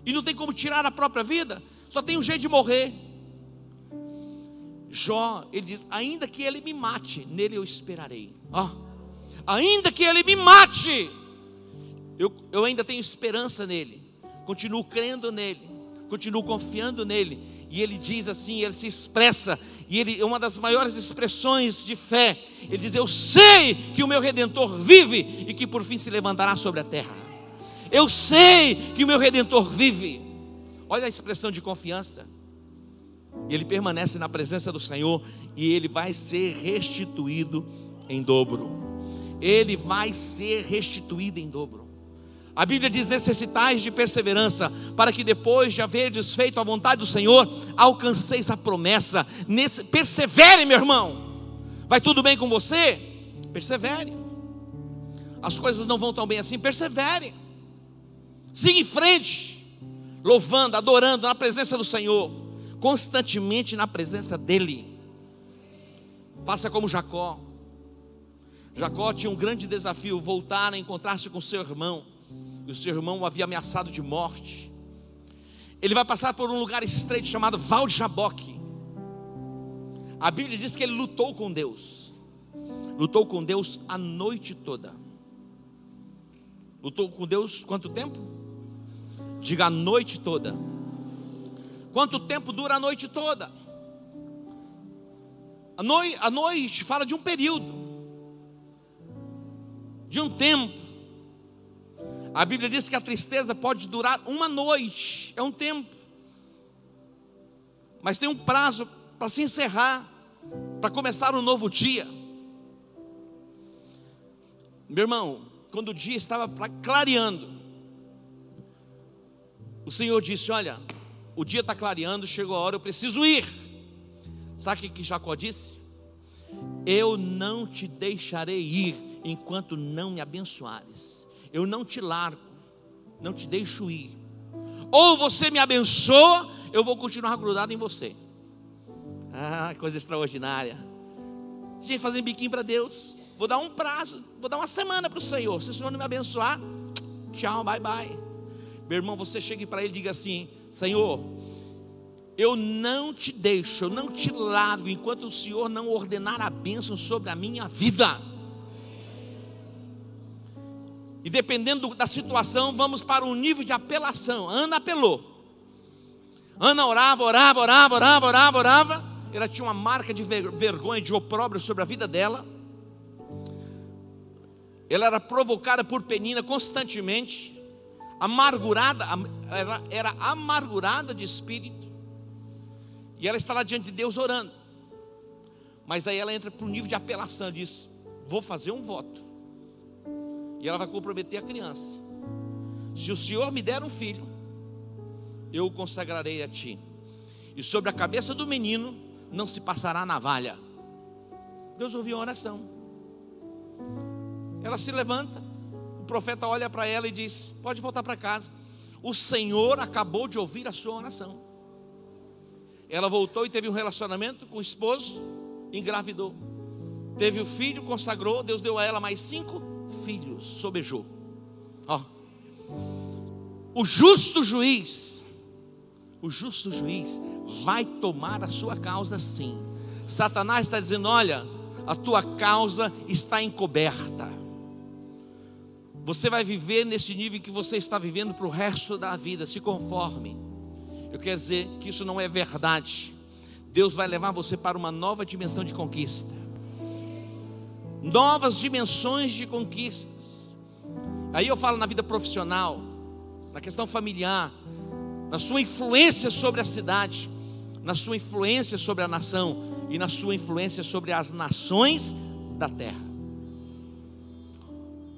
e não tem como tirar a própria vida, só tem um jeito de morrer. Jó, ele diz, ainda que ele me mate, nele eu esperarei. Ainda que ele me mate, eu ainda tenho esperança nele, continuo crendo nele, continuo confiando nele. E ele diz assim, ele se expressa, e ele é uma das maiores expressões de fé. Ele diz, eu sei que o meu Redentor vive, e que por fim se levantará sobre a terra. Eu sei que o meu Redentor vive. Olha a expressão de confiança. E ele permanece na presença do Senhor, e ele vai ser restituído em dobro. Ele vai ser restituído em dobro. A Bíblia diz, necessitais de perseverança, para que depois de haver desfeito a vontade do Senhor, alcanceis a promessa. Persevere, meu irmão. Vai tudo bem com você? Persevere. As coisas não vão tão bem assim, persevere. Siga em frente. louvando, adorando na presença do Senhor, constantemente na presença dEle. Faça como Jacó. Jacó tinha um grande desafio, voltar a encontrar-se com seu irmão, e o seu irmão o havia ameaçado de morte. Ele vai passar por um lugar estreito chamado Val de Jaboque. A Bíblia diz que ele lutou com Deus a noite toda. Lutou com Deus quanto tempo? Diga, a noite toda. Quanto tempo dura a noite toda? A noite fala de um período, de um tempo. A Bíblia diz que a tristeza pode durar uma noite, é um tempo, mas tem um prazo para se encerrar, para começar um novo dia. Meu irmão, quando o dia estava clareando, o Senhor disse: olha, o dia está clareando, chegou a hora, eu preciso ir. Sabe o que Jacó disse? Eu não te deixarei ir enquanto não me abençoares. Eu não te largo, não te deixo ir. Ou você me abençoa, eu vou continuar grudado em você. Ah, coisa extraordinária. Gente, fazendo biquinho para Deus. Vou dar um prazo, vou dar uma semana para o Senhor. Se o Senhor não me abençoar, tchau, bye bye. Meu irmão, você chegue para Ele e diga assim: Senhor, eu não te deixo, eu não te largo enquanto o Senhor não ordenar a bênção sobre a minha vida. E dependendo da situação, vamos para um nível de apelação. Ana apelou. Ana orava. Ela tinha uma marca de vergonha, de opróbrio sobre a vida dela. Ela era provocada por Penina constantemente, amargurada, ela era amargurada de espírito. E ela está lá diante de Deus orando. Mas daí ela entra para um nível de apelação, diz: vou fazer um voto. E ela vai comprometer a criança: se o Senhor me der um filho, eu o consagrarei a ti, e sobre a cabeça do menino não se passará navalha. Deus ouviu a oração. Ela se levanta, o profeta olha para ela e diz: pode voltar para casa, o Senhor acabou de ouvir a sua oração. Ela voltou e teve um relacionamento com o esposo, engravidou, teve o filho, consagrou. Deus deu a ela mais 5 filhos, sobejou. Ó, o justo juiz vai tomar a sua causa sim. Satanás está dizendo: olha, a tua causa está encoberta. Você vai viver nesse nível que você está vivendo para o resto da vida. Se conforme. Eu quero dizer que isso não é verdade. Deus vai levar você para uma nova dimensão de conquista, novas dimensões de conquistas. Aí eu falo na vida profissional, na questão familiar, na sua influência sobre a cidade, na sua influência sobre a nação e na sua influência sobre as nações da terra.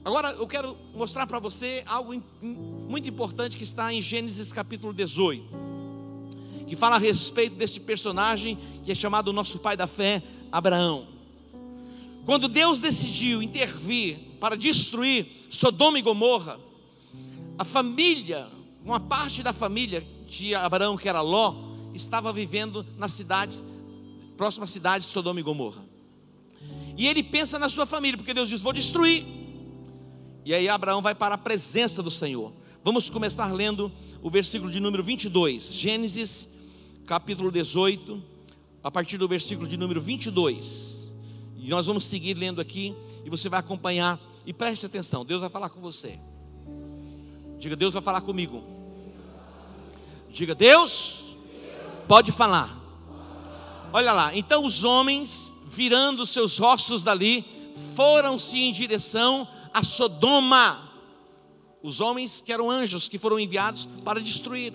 Agora eu quero mostrar para você algo muito importante que está em Gênesis capítulo 18, que fala a respeito desse personagem que é chamado o nosso pai da fé, Abraão. Quando Deus decidiu intervir para destruir Sodoma e Gomorra, a família, uma parte da família de Abraão, que era Ló, estava vivendo nas cidades, próximas cidades de Sodoma e Gomorra. E ele pensa na sua família, porque Deus diz: vou destruir. E aí Abraão vai para a presença do Senhor. Vamos começar lendo o versículo de número 22, Gênesis capítulo 18, a partir do versículo de número 22. E nós vamos seguir lendo aqui, e você vai acompanhar, e preste atenção, Deus vai falar com você. Diga: Deus vai falar comigo. Diga: Deus pode falar. Olha lá, então os homens, virando seus rostos dali, foram-se em direção a Sodoma. Os homens que eram anjos, que foram enviados para destruir,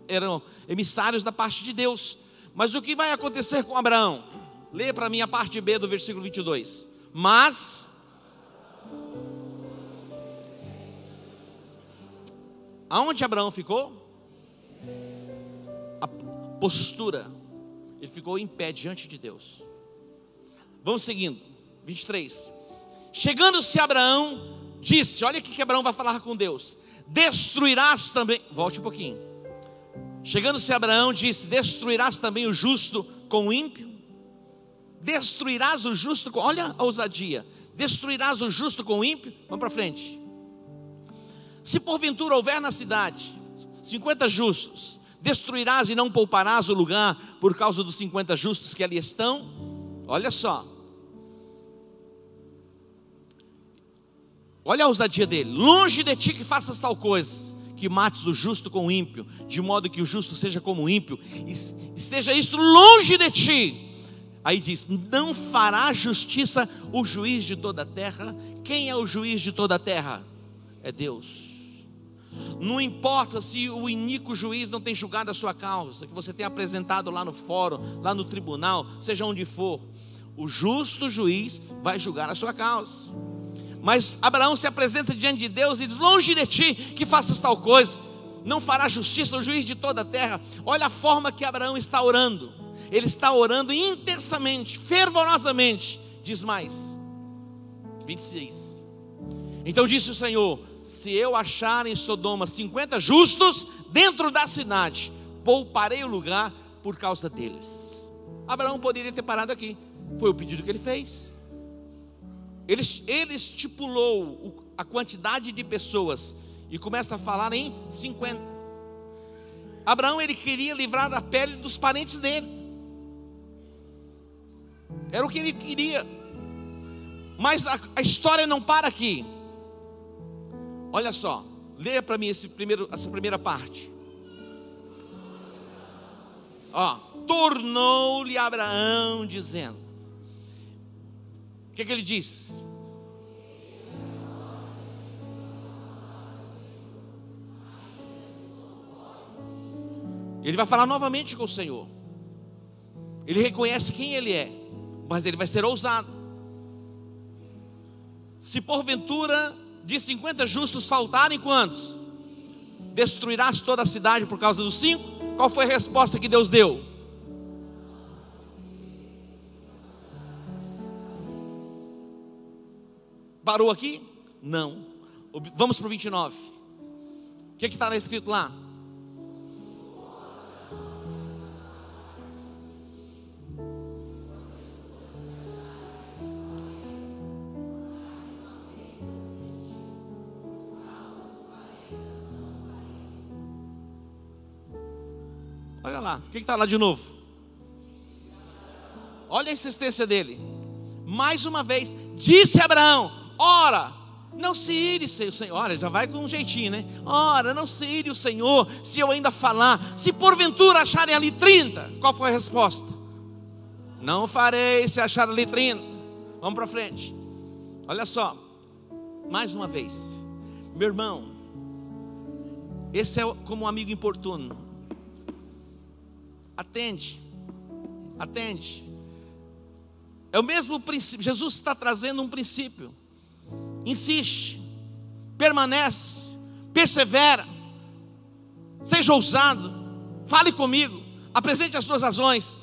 eram emissários da parte de Deus. Mas o que vai acontecer com Abraão? Lê para mim a parte B do versículo 22. Mas aonde Abraão ficou? A postura. Ele ficou em pé diante de Deus. Vamos seguindo. 23. Chegando-se Abraão, disse: olha o que Abraão vai falar com Deus: destruirás também. Volte um pouquinho. Chegando-se Abraão, disse: destruirás também o justo com o ímpio? Destruirás o justo com... Olha a ousadia. Destruirás o justo com o ímpio? Vamos para frente. Se porventura houver na cidade 50 justos, destruirás e não pouparás o lugar por causa dos 50 justos que ali estão? Olha só. Olha a ousadia dele. Longe de ti que faças tal coisa, que mates o justo com o ímpio, de modo que o justo seja como o ímpio, esteja isto longe de ti. Aí diz: não fará justiça o juiz de toda a terra. Quem é o juiz de toda a terra? É Deus. Não importa se o iníquo juiz não tem julgado a sua causa, que você tem apresentado lá no fórum, lá no tribunal, seja onde for, o justo juiz vai julgar a sua causa. Mas Abraão se apresenta diante de Deus e diz: longe de ti que faças tal coisa, não fará justiça o juiz de toda a terra. Olha a forma que Abraão está orando. Ele está orando intensamente, fervorosamente. Diz mais, 26. Então disse o Senhor: se eu achar em Sodoma 50 justos dentro da cidade, pouparei o lugar por causa deles. Abraão poderia ter parado aqui. Foi o pedido que ele fez. Ele estipulou a quantidade de pessoas e começa a falar em 50. Abraão, ele queria livrar da pele dos parentes dele. Era o que ele queria. Mas a história não para aqui. Olha só, leia para mim essa primeira parte. Tornou-lhe Abraão dizendo. O que ele disse? Ele vai falar novamente com o Senhor. Ele reconhece quem ele é, mas ele vai ser ousado. Se porventura de 50 justos faltarem, quantos? Destruirás toda a cidade por causa dos 5? Qual foi a resposta que Deus deu? Parou aqui? Não. Vamos para o 29. O que está escrito lá? Olha lá, o que está lá de novo? Olha a insistência dele. Mais uma vez, disse Abraão: ora, não se ire o Senhor. Olha, já vai com um jeitinho, né? Ora, não se ire o Senhor, se eu ainda falar. Se porventura acharem ali 30, qual foi a resposta? Não farei se achar ali 30. Vamos para frente. Olha só, mais uma vez, meu irmão, esse é como um amigo importuno. Atende. É o mesmo princípio. Jesus está trazendo um princípio. Insiste, permanece, persevera, seja ousado, fale comigo, apresente as suas razões.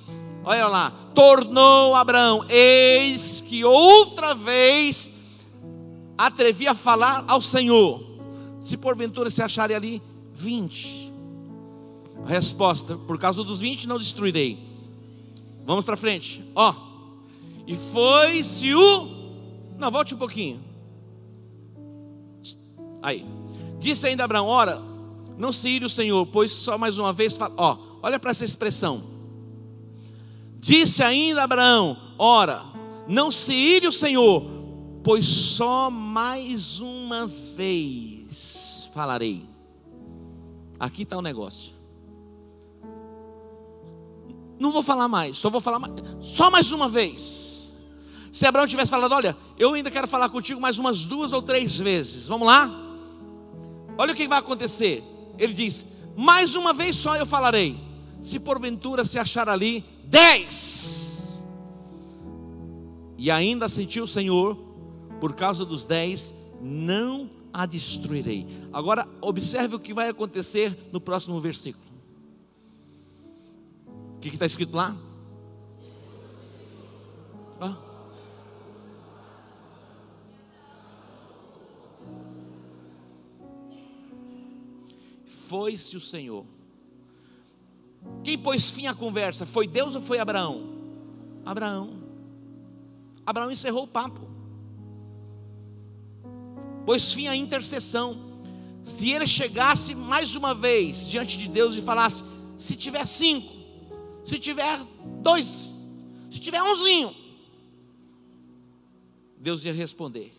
Olha lá, tornou Abraão: eis que outra vez atrevi a falar ao Senhor, se porventura se acharem ali 20. A resposta: por causa dos 20 não destruirei. Vamos para frente. E foi-se o... Não, volte um pouquinho. Aí, disse ainda Abraão: ora, não se ire o Senhor, pois só mais uma vez fala. Olha para essa expressão. Disse ainda Abraão: ora, não se ire o Senhor, pois só mais uma vez falarei. Aqui está o negócio. Não vou falar mais, só mais uma vez. Se Abraão tivesse falado: olha, eu ainda quero falar contigo mais umas 2 ou 3 vezes, vamos lá? Olha o que vai acontecer. Ele diz: mais uma vez só eu falarei, se porventura se achar ali 10. E ainda sentiu o Senhor: por causa dos 10 não a destruirei. Agora observe o que vai acontecer no próximo versículo. O que está escrito lá? Foi-se o Senhor. Quem pôs fim à conversa? Foi Deus ou foi Abraão? Abraão. Abraão encerrou o papo, pôs fim à intercessão. Se ele chegasse mais uma vez diante de Deus e falasse: se tiver 5, se tiver 2, se tiver umzinho, Deus ia responder.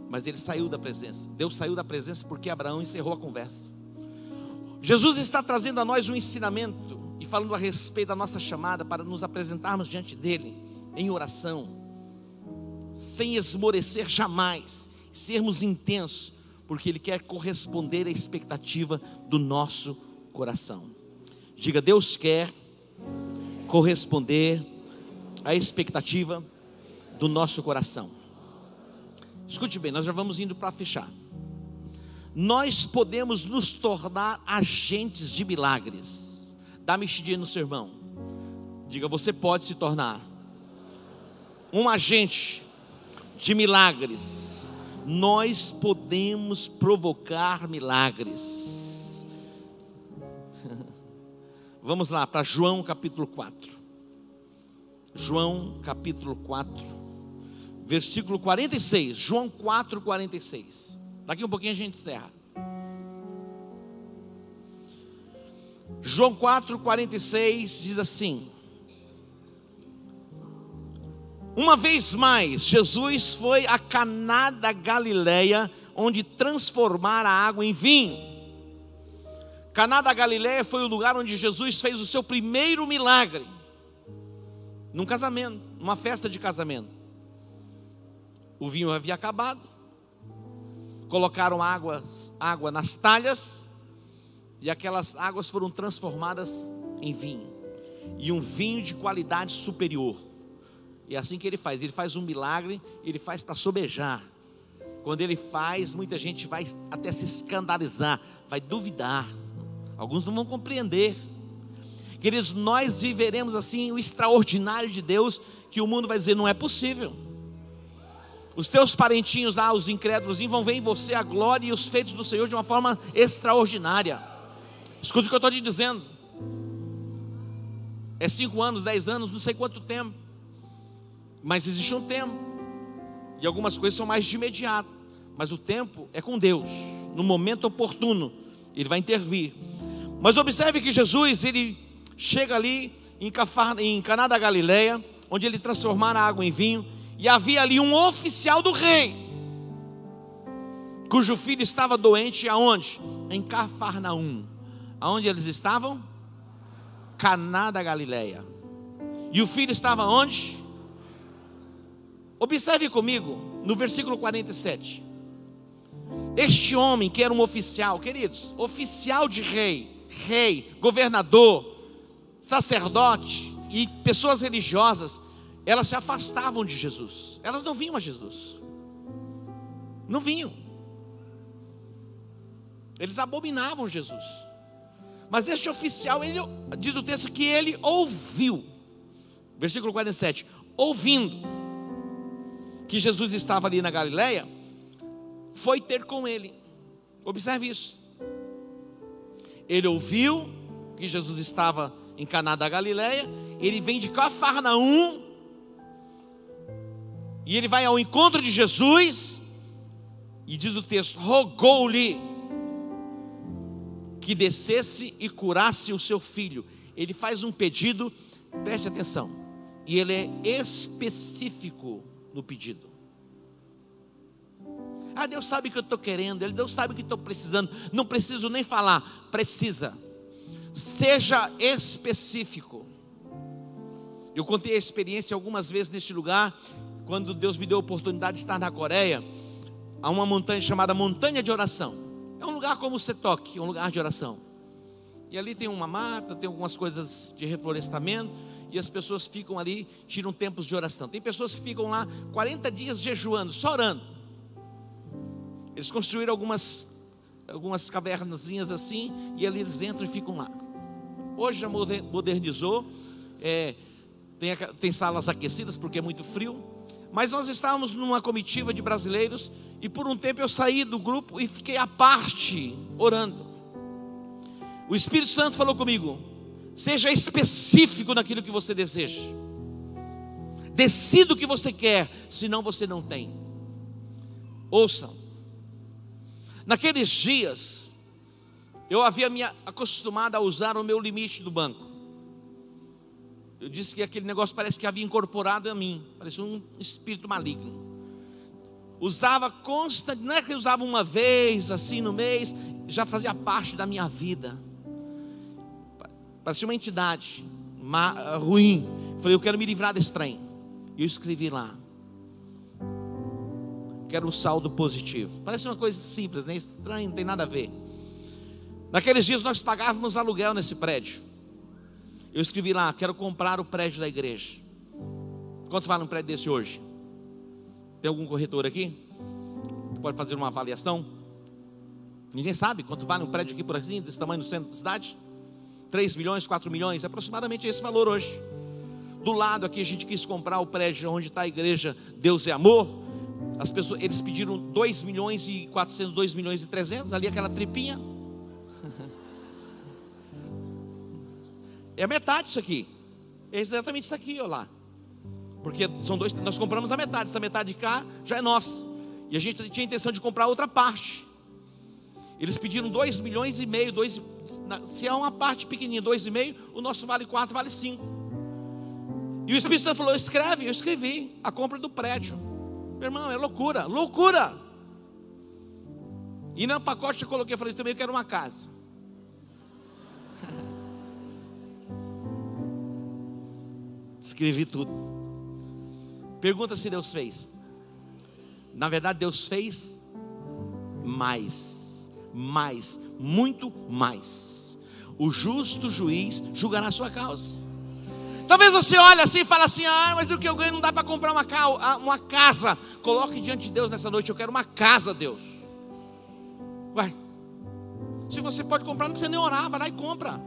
Mas ele saiu da presença. Deus saiu da presença porque Abraão encerrou a conversa. Jesus está trazendo a nós um ensinamento e falando a respeito da nossa chamada para nos apresentarmos diante dele em oração, sem esmorecer jamais, sermos intensos, porque ele quer corresponder à expectativa do nosso coração. Diga: Deus quer corresponder à expectativa do nosso coração. Escute bem, nós já vamos indo para fechar. Nós podemos nos tornar agentes de milagres. Dá uma mexidinha no seu irmão. Diga: você pode se tornar um agente de milagres. Nós podemos provocar milagres. Vamos lá para João capítulo 4. João capítulo 4, versículo 46. João 4, 46. Daqui um pouquinho a gente encerra. João 4, 46 diz assim: uma vez mais, Jesus foi a Caná da Galileia, onde transformara a água em vinho. Caná da Galileia foi o lugar onde Jesus fez o seu primeiro milagre, num casamento, numa festa de casamento. O vinho havia acabado, colocaram água nas talhas, e aquelas águas foram transformadas em vinho, e um vinho de qualidade superior. E é assim que ele faz um milagre, ele faz para sobejar. Quando ele faz, muita gente vai até se escandalizar, vai duvidar, alguns não vão compreender. Queridos, nós viveremos assim o extraordinário de Deus, que o mundo vai dizer: não é possível. Os teus parentinhos lá, os incrédulos, vão ver em você a glória e os feitos do Senhor de uma forma extraordinária. Escute o que eu estou te dizendo. É 5 anos, 10 anos, não sei quanto tempo, mas existe um tempo, e algumas coisas são mais de imediato, mas o tempo é com Deus. No momento oportuno Ele vai intervir. Mas observe que Jesus, ele chega ali em Caná da Galileia, onde ele transformara a água em vinho, e havia ali um oficial do rei, cujo filho estava doente. Aonde? Em Cafarnaum. Aonde eles estavam? Caná da Galileia. E o filho estava onde? Observe comigo no versículo 47. Este homem que era um oficial, queridos, oficial de rei, governador, sacerdote e pessoas religiosas, elas se afastavam de Jesus. Elas não vinham a Jesus. Não vinham. Eles abominavam Jesus. Mas este oficial, ele, diz o texto que ele ouviu. Versículo 47. Ouvindo que Jesus estava ali na Galileia, foi ter com ele. Observe isso. Ele ouviu que Jesus estava em Caná da Galileia. Ele vem de Cafarnaum, e ele vai ao encontro de Jesus, e diz o texto: rogou-lhe que descesse e curasse o seu filho. Ele faz um pedido, preste atenção, e ele é específico no pedido. Deus sabe o que eu estou querendo, Deus sabe o que estou precisando. Não preciso nem falar, precisa. Seja específico. Eu contei a experiência algumas vezes neste lugar, quando Deus me deu a oportunidade de estar na Coreia. Há uma montanha chamada Montanha de Oração. É um lugar como o Setok, é um lugar de oração. E ali tem uma mata, tem algumas coisas de reflorestamento, e as pessoas ficam ali, tiram tempos de oração. Tem pessoas que ficam lá 40 dias jejuando, só orando. Eles construíram algumas cavernazinhas assim, e ali eles entram e ficam lá. Hoje já modernizou, tem salas aquecidas porque é muito frio. Mas nós estávamos numa comitiva de brasileiros, e por um tempo eu saí do grupo e fiquei à parte orando. O Espírito Santo falou comigo: Seja específico naquilo que você deseja. Decida o que você quer, senão você não tem. Ouçam. Naqueles dias, eu havia me acostumado a usar o meu limite do banco. Eu disse que aquele negócio parece que havia incorporado a mim. Parecia um espírito maligno. Usava constante, não é que eu usava uma vez, assim no mês, já fazia parte da minha vida. Parecia uma entidade ruim. Falei, eu quero me livrar desse trem. E eu escrevi lá: quero um saldo positivo. Parece uma coisa simples, nem estranho, não tem nada a ver. Naqueles dias nós pagávamos aluguel nesse prédio. Eu escrevi lá: quero comprar o prédio da igreja. Quanto vale um prédio desse hoje? Tem algum corretor aqui que pode fazer uma avaliação? Ninguém sabe quanto vale um prédio aqui por assim, desse tamanho no centro da cidade? 3 milhões, 4 milhões, aproximadamente esse valor hoje. Do lado aqui a gente quis comprar o prédio onde está a igreja Deus é Amor. As pessoas, eles pediram 2 milhões e 400, 2 milhões e 300, ali aquela tripinha. É a metade disso aqui. É exatamente isso aqui, olha lá. Porque são dois, nós compramos a metade. Essa metade de cá já é nossa. E a gente tinha a intenção de comprar outra parte. Eles pediram 2 milhões e meio, se é uma parte pequenininha, 2,5, o nosso vale 4, vale 5. E o Espírito Santo falou: escreve. Eu escrevi a compra do prédio. Meu irmão, é loucura, loucura. E no pacote eu coloquei, eu falei, também eu quero uma casa. Escrevi tudo. Pergunta se Deus fez. Na verdade Deus fez mais, muito mais. O justo juiz julgará a sua causa. Talvez você olhe assim e fale assim: ah, mas o que eu ganho não dá para comprar uma casa. Coloque diante de Deus nessa noite: eu quero uma casa, Deus. Vai. Se você pode comprar, não precisa nem orar, vai lá e compra.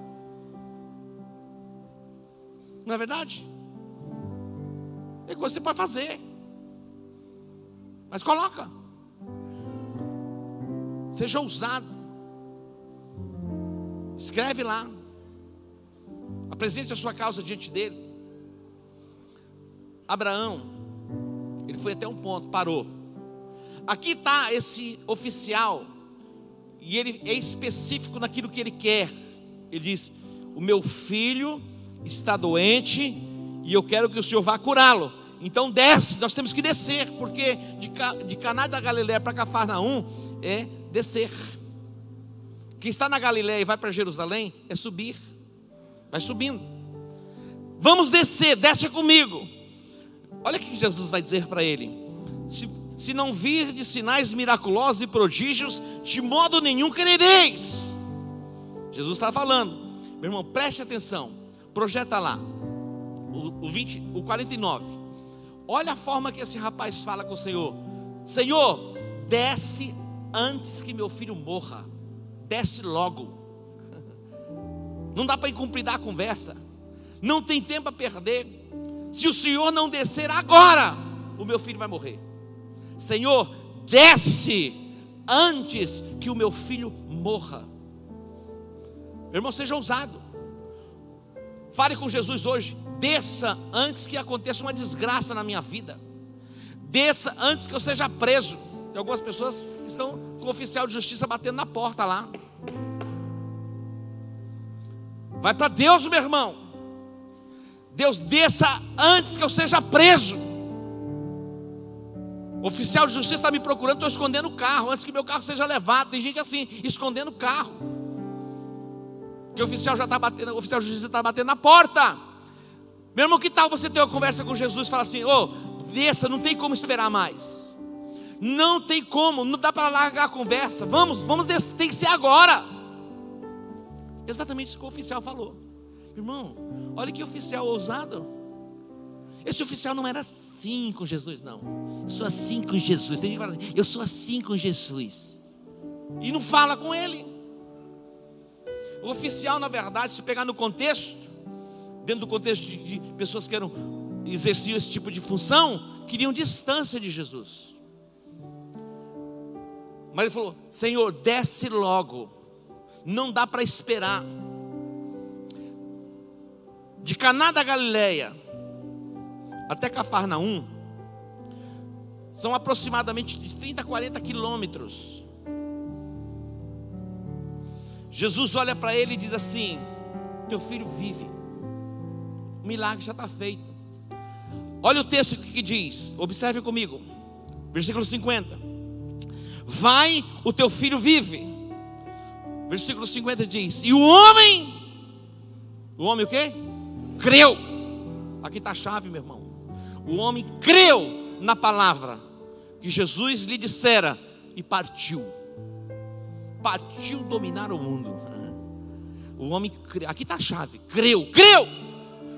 Não é verdade? É coisa que você pode fazer. Mas coloca. Seja ousado. Escreve lá. Apresente a sua causa diante dele. Abraão, ele foi até um ponto, parou. Aqui está esse oficial, e ele é específico naquilo que ele quer. Ele diz: o meu filho está doente e eu quero que o Senhor vá curá-lo. Então desce, nós temos que descer, porque de Caná da Galileia para Cafarnaum é descer. Quem está na Galileia e vai para Jerusalém é subir. Vai subindo. Vamos descer, desce comigo. Olha o que Jesus vai dizer para ele: se não vir de sinais miraculosos e prodígios, de modo nenhum crereis. Jesus está falando. Meu irmão, preste atenção. Projeta lá o 49. Olha a forma que esse rapaz fala com o Senhor: Senhor, desce antes que meu filho morra. Desce logo. Não dá para incumpridar a conversa. Não tem tempo a perder. Se o Senhor não descer agora, o meu filho vai morrer. Senhor, desce antes que o meu filho morra. Meu irmão, seja ousado. Fale com Jesus hoje: desça antes que aconteça uma desgraça na minha vida. Desça antes que eu seja preso. Tem algumas pessoas que estão com o oficial de justiça batendo na porta lá. Vai para Deus, meu irmão. Deus, desça antes que eu seja preso. O oficial de justiça está me procurando, estou escondendo o carro antes que meu carro seja levado. Tem gente assim, escondendo o carro, que o oficial já está batendo, o oficial de justiça está batendo na porta. Meu irmão, que tal você ter uma conversa com Jesus e falar assim: desça, não tem como esperar mais. Não tem como, não dá para largar a conversa. Vamos descer, tem que ser agora. Exatamente isso que o oficial falou. Irmão, olha que oficial ousado. Esse oficial não era assim com Jesus, não. Eu sou assim com Jesus. Tem gente que fala assim: eu sou assim com Jesus, e não fala com ele. O oficial, na verdade, se pegar no contexto, dentro do contexto de pessoas que exerciam esse tipo de função, queriam distância de Jesus. Mas ele falou: Senhor, desce logo. Não dá para esperar. de Caná da Galileia até Cafarnaum são aproximadamente de 30 a 40 quilômetros. Jesus olha para ele e diz assim: teu filho vive, o milagre já está feito. Olha o texto que diz, observe comigo, versículo 50: vai, o teu filho vive. Versículo 50 diz: e o homem o quê? Creu. Aqui está a chave, meu irmão. O homem creu na palavra que Jesus lhe dissera e partiu dominar o mundo. O homem creu, aqui está a chave, creu.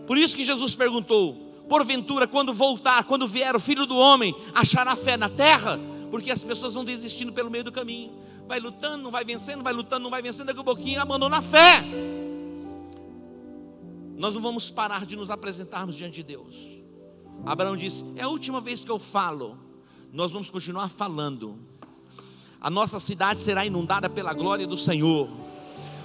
Por isso que Jesus perguntou: porventura, quando voltar, quando vier o Filho do Homem, achará fé na terra? Porque as pessoas vão desistindo pelo meio do caminho, vai lutando, não vai vencendo, vai lutando, não vai vencendo, daqui a pouquinho abandona a fé. Nós não vamos parar de nos apresentarmos diante de Deus. Abraão disse: é a última vez que eu falo. Nós vamos continuar falando. A nossa cidade será inundada pela glória do Senhor.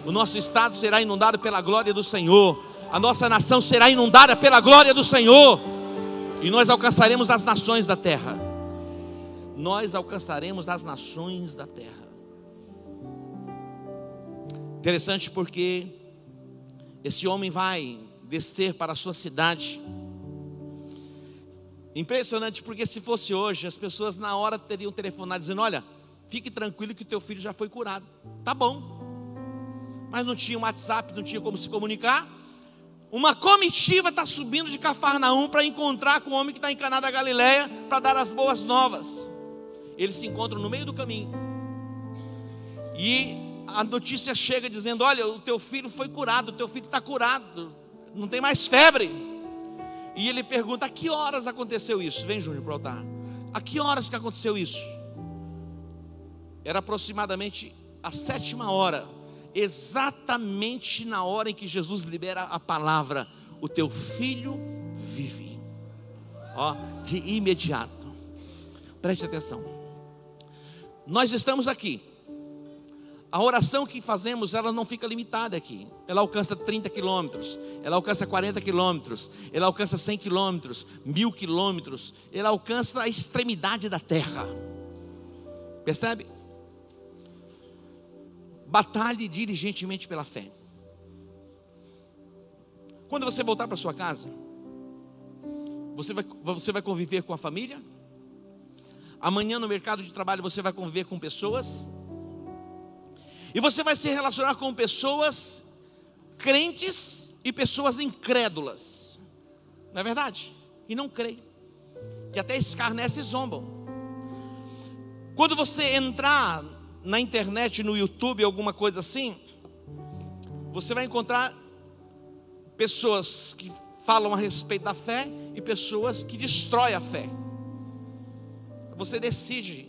O nosso estado será inundado pela glória do Senhor. A nossa nação será inundada pela glória do Senhor. E nós alcançaremos as nações da terra. Nós alcançaremos as nações da terra. Interessante, porque esse homem vai descer para a sua cidade. Impressionante, porque se fosse hoje, as pessoas na hora teriam telefonado dizendo: olha, fique tranquilo que o teu filho já foi curado. Tá bom. Mas não tinha um WhatsApp, não tinha como se comunicar. Uma comitiva está subindo de Cafarnaum para encontrar com o homem que está em Caná da Galileia, para dar as boas novas. Eles se encontram no meio do caminho, e a notícia chega dizendo: olha, o teu filho foi curado, o teu filho está curado, não tem mais febre. E ele pergunta: a que horas aconteceu isso? Vem, Júnior, para o altar. A que horas que aconteceu isso? Era aproximadamente a 7ª hora, exatamente na hora em que Jesus libera a palavra: o teu filho vive. Ó, de imediato. Preste atenção. Nós estamos aqui. A oração que fazemos, ela não fica limitada aqui. Ela alcança 30 quilômetros, ela alcança 40 quilômetros, ela alcança 100 quilômetros, 1000 quilômetros, ela alcança a extremidade da terra. Percebe? Batalhe diligentemente pela fé. Quando você voltar para sua casa, você vai conviver com a família. Amanhã no mercado de trabalho você vai conviver com pessoas. E você vai se relacionar com pessoas crentes e pessoas incrédulas. Não é verdade? Que não creem, que até escarnecem e zombam. Quando você entrar na internet, no YouTube, alguma coisa assim, você vai encontrar pessoas que falam a respeito da fé e pessoas que destroem a fé. Você decide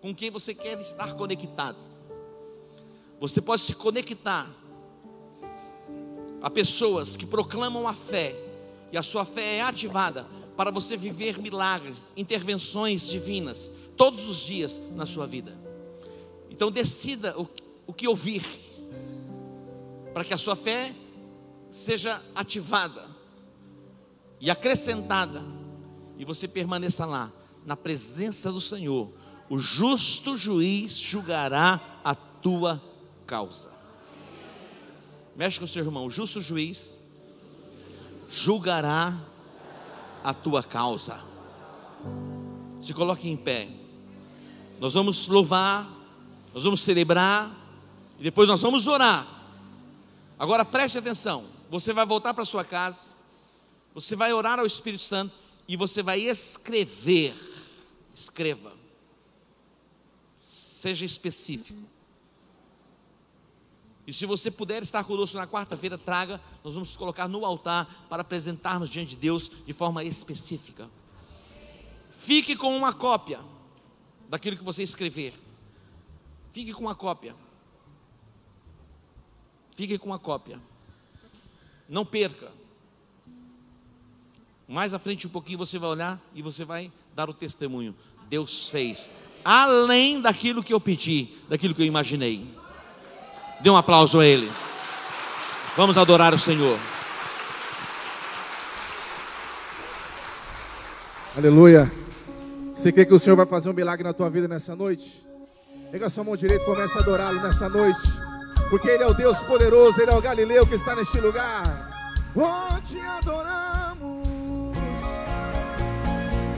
com quem você quer estar conectado. Você pode se conectar a pessoas que proclamam a fé, e a sua fé é ativada para você viver milagres, intervenções divinas todos os dias na sua vida. Então decida o que ouvir, para que a sua fé seja ativada e acrescentada, e você permaneça lá, na presença do Senhor. O justo juiz julgará a tua causa. Mexe com o seu irmão: o justo juiz julgará a tua causa. Se coloque em pé. Nós vamos louvar, nós vamos celebrar, e depois nós vamos orar. Agora preste atenção. Você vai voltar para sua casa, você vai orar ao Espírito Santo, e você vai escrever. Escreva. Seja específico. E se você puder estar conosco na quarta-feira, traga. Nós vamos colocar no altar para apresentarmos diante de Deus de forma específica. Fique com uma cópia daquilo que você escrever. Fique com uma cópia. Fique com uma cópia. Não perca. Mais à frente um pouquinho você vai olhar e você vai dar o testemunho. Deus fez além daquilo que eu pedi, daquilo que eu imaginei. Dê um aplauso a Ele. Vamos adorar o Senhor.
Aleluia. Você crê que o Senhor vai fazer um milagre na tua vida nessa noite? Pega a sua mão direita e comece a adorá-lo nessa noite. Porque Ele é o Deus poderoso, Ele é o Galileu que está neste lugar. Oh, te adoramos,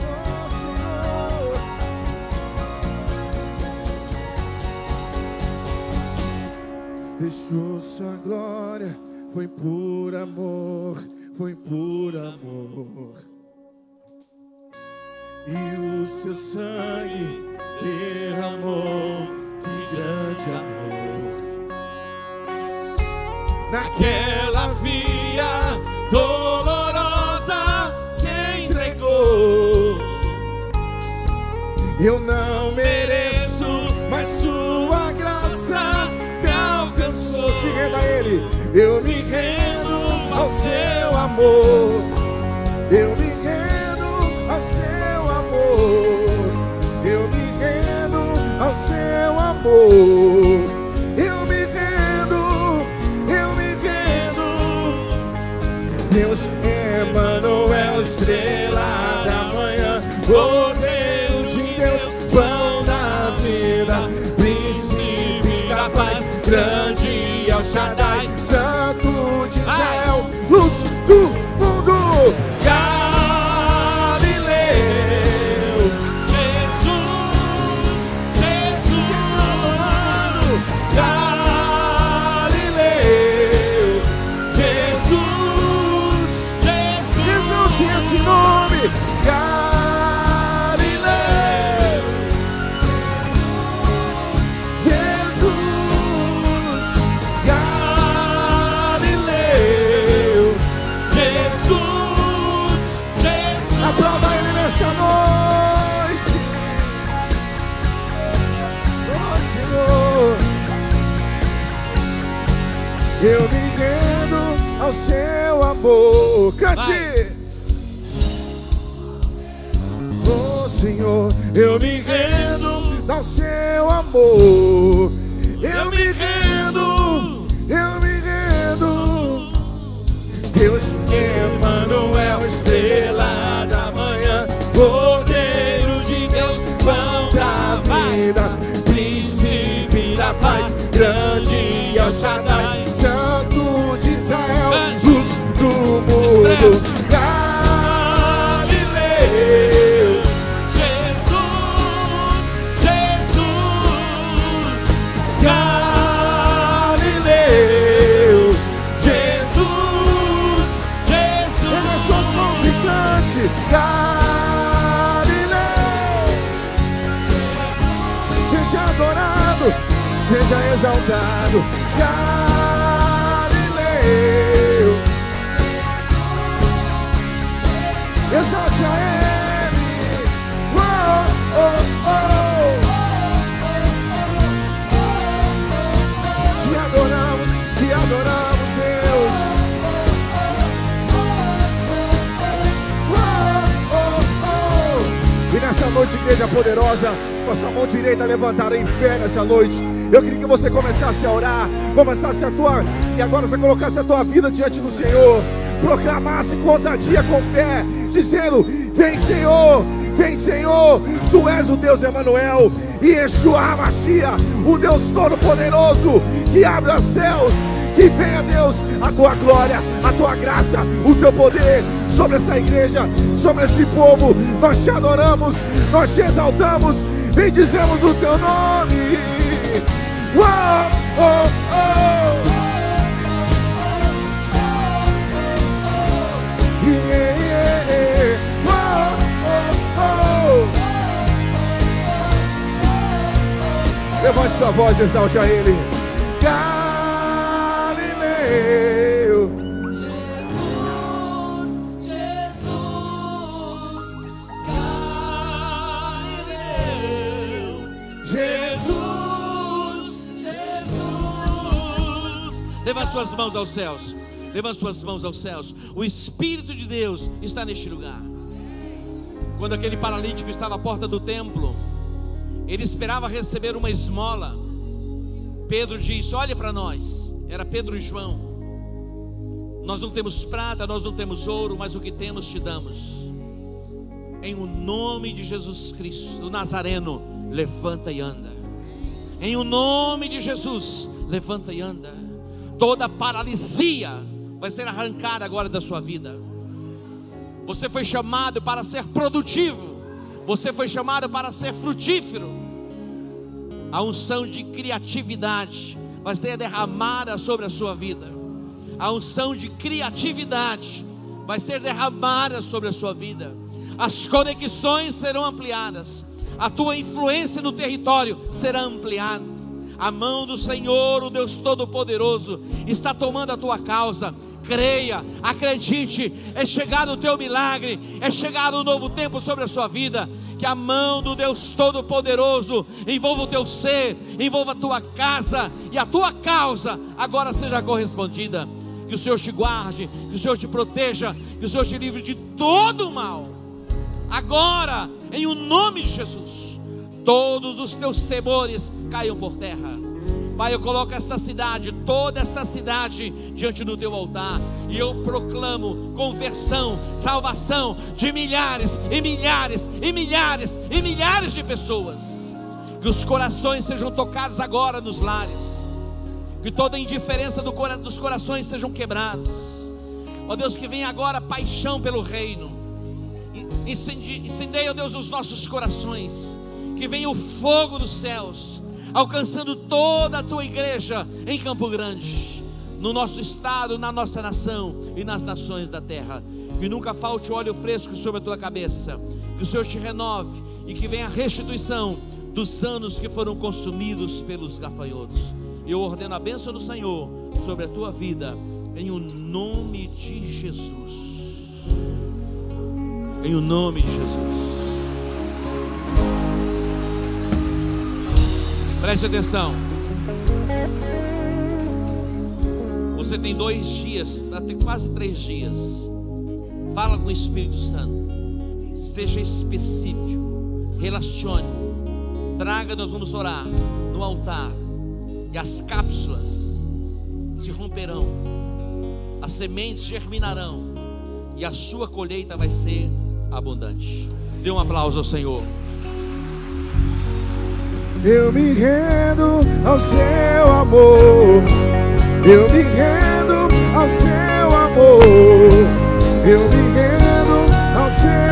oh Senhor. Deixou sua glória, foi por amor, foi por amor. E o seu sangue derramou, que grande amor. Naquela via dolorosa se entregou. Eu não mereço, mas sua graça me alcançou. Se renda a Ele. Eu me rendo ao seu amor. Eu me rendo ao seu amor. Eu me rendo ao seu amor. Eu me rendo, eu me rendo. Deus Emanuel, estrela da manhã, Cordeiro de Deus, pão da vida, príncipe da paz, grande El Shaddai, Santo de Israel, luz do mundo. Esse nome, Galileu, Jesus, Galileu, Jesus, aplauda Ele nessa noite, oh Senhor. Eu me rendo ao seu amor, cante. Oh Senhor, eu me rendo ao seu amor. Eu me rendo, eu me rendo. Deus Emanuel, estrela da manhã, Cordeiro de Deus, pão da vida, príncipe da paz, grande El Shaddai, Santo de Israel, luz do mundo. Galileu, seja adorado, seja exaltado, Galileu, exalte a Ele, oh, oh, oh. Te adoramos, Deus. E nessa noite, igreja poderosa, com a sua mão direita levantada em fé nessa noite, eu queria que você começasse a orar, e agora você colocasse a tua vida diante do Senhor, proclamasse com ousadia, com fé, dizendo: vem Senhor, Tu és o Deus Emanuel, e Yeshua HaMashiach, o Deus Todo-Poderoso, que abre os céus. Que venha, Deus, a tua glória, a tua graça, o teu poder sobre essa igreja, sobre esse povo. Nós te adoramos, nós te exaltamos, bendizemos o teu nome. Uou, oh, oh. Yeah, yeah, yeah. Uou, oh, oh. Levante sua voz, exalte a Ele.
Levante suas mãos aos céus. Levante suas mãos aos céus. O Espírito de Deus está neste lugar. Quando aquele paralítico estava à porta do templo, ele esperava receber uma esmola. Pedro disse: olha para nós. Era Pedro e João. Nós não temos prata, nós não temos ouro, mas o que temos te damos. Em o nome de Jesus Cristo, do Nazareno, levanta e anda. Em o nome de Jesus, levanta e anda. Toda paralisia vai ser arrancada agora da sua vida. Você foi chamado para ser produtivo. Você foi chamado para ser frutífero. A unção de criatividade vai ser derramada sobre a sua vida. A unção de criatividade vai ser derramada sobre a sua vida. As conexões serão ampliadas. A tua influência no território será ampliada. A mão do Senhor, o Deus Todo-Poderoso, está tomando a tua causa. Creia, acredite, é chegado o teu milagre, é chegado um novo tempo sobre a sua vida. Que a mão do Deus Todo-Poderoso envolva o teu ser, envolva a tua casa, e a tua causa agora seja correspondida. Que o Senhor te guarde, que o Senhor te proteja, que o Senhor te livre de todo o mal. Agora, em o nome de Jesus, todos os teus temores caiam por terra. Pai, eu coloco esta cidade, toda esta cidade, diante do teu altar, e eu proclamo conversão, salvação de milhares e milhares e milhares e milhares de pessoas. Que os corações sejam tocados agora nos lares. Que toda indiferença dos corações sejam quebrados. Ó Deus, que venha agora paixão pelo reino. Incendeia, ó Deus, os nossos corações. Que venha o fogo dos céus, alcançando toda a tua igreja em Campo Grande, no nosso estado, na nossa nação e nas nações da terra. Que nunca falte óleo fresco sobre a tua cabeça. Que o Senhor te renove e que venha a restituição dos anos que foram consumidos pelos gafanhotos. Eu ordeno a bênção do Senhor sobre a tua vida, em o nome de Jesus. Em o nome de Jesus. Preste atenção. Você tem 2 dias, até quase 3 dias. Fala com o Espírito Santo. Seja específico. Relacione. Traga, nós vamos orar no altar. E as cápsulas se romperão. As sementes germinarão. E a sua colheita vai ser abundante. Dê um aplauso ao Senhor.
Eu me rendo ao seu amor. Eu me rendo ao seu amor. Eu me rendo ao seu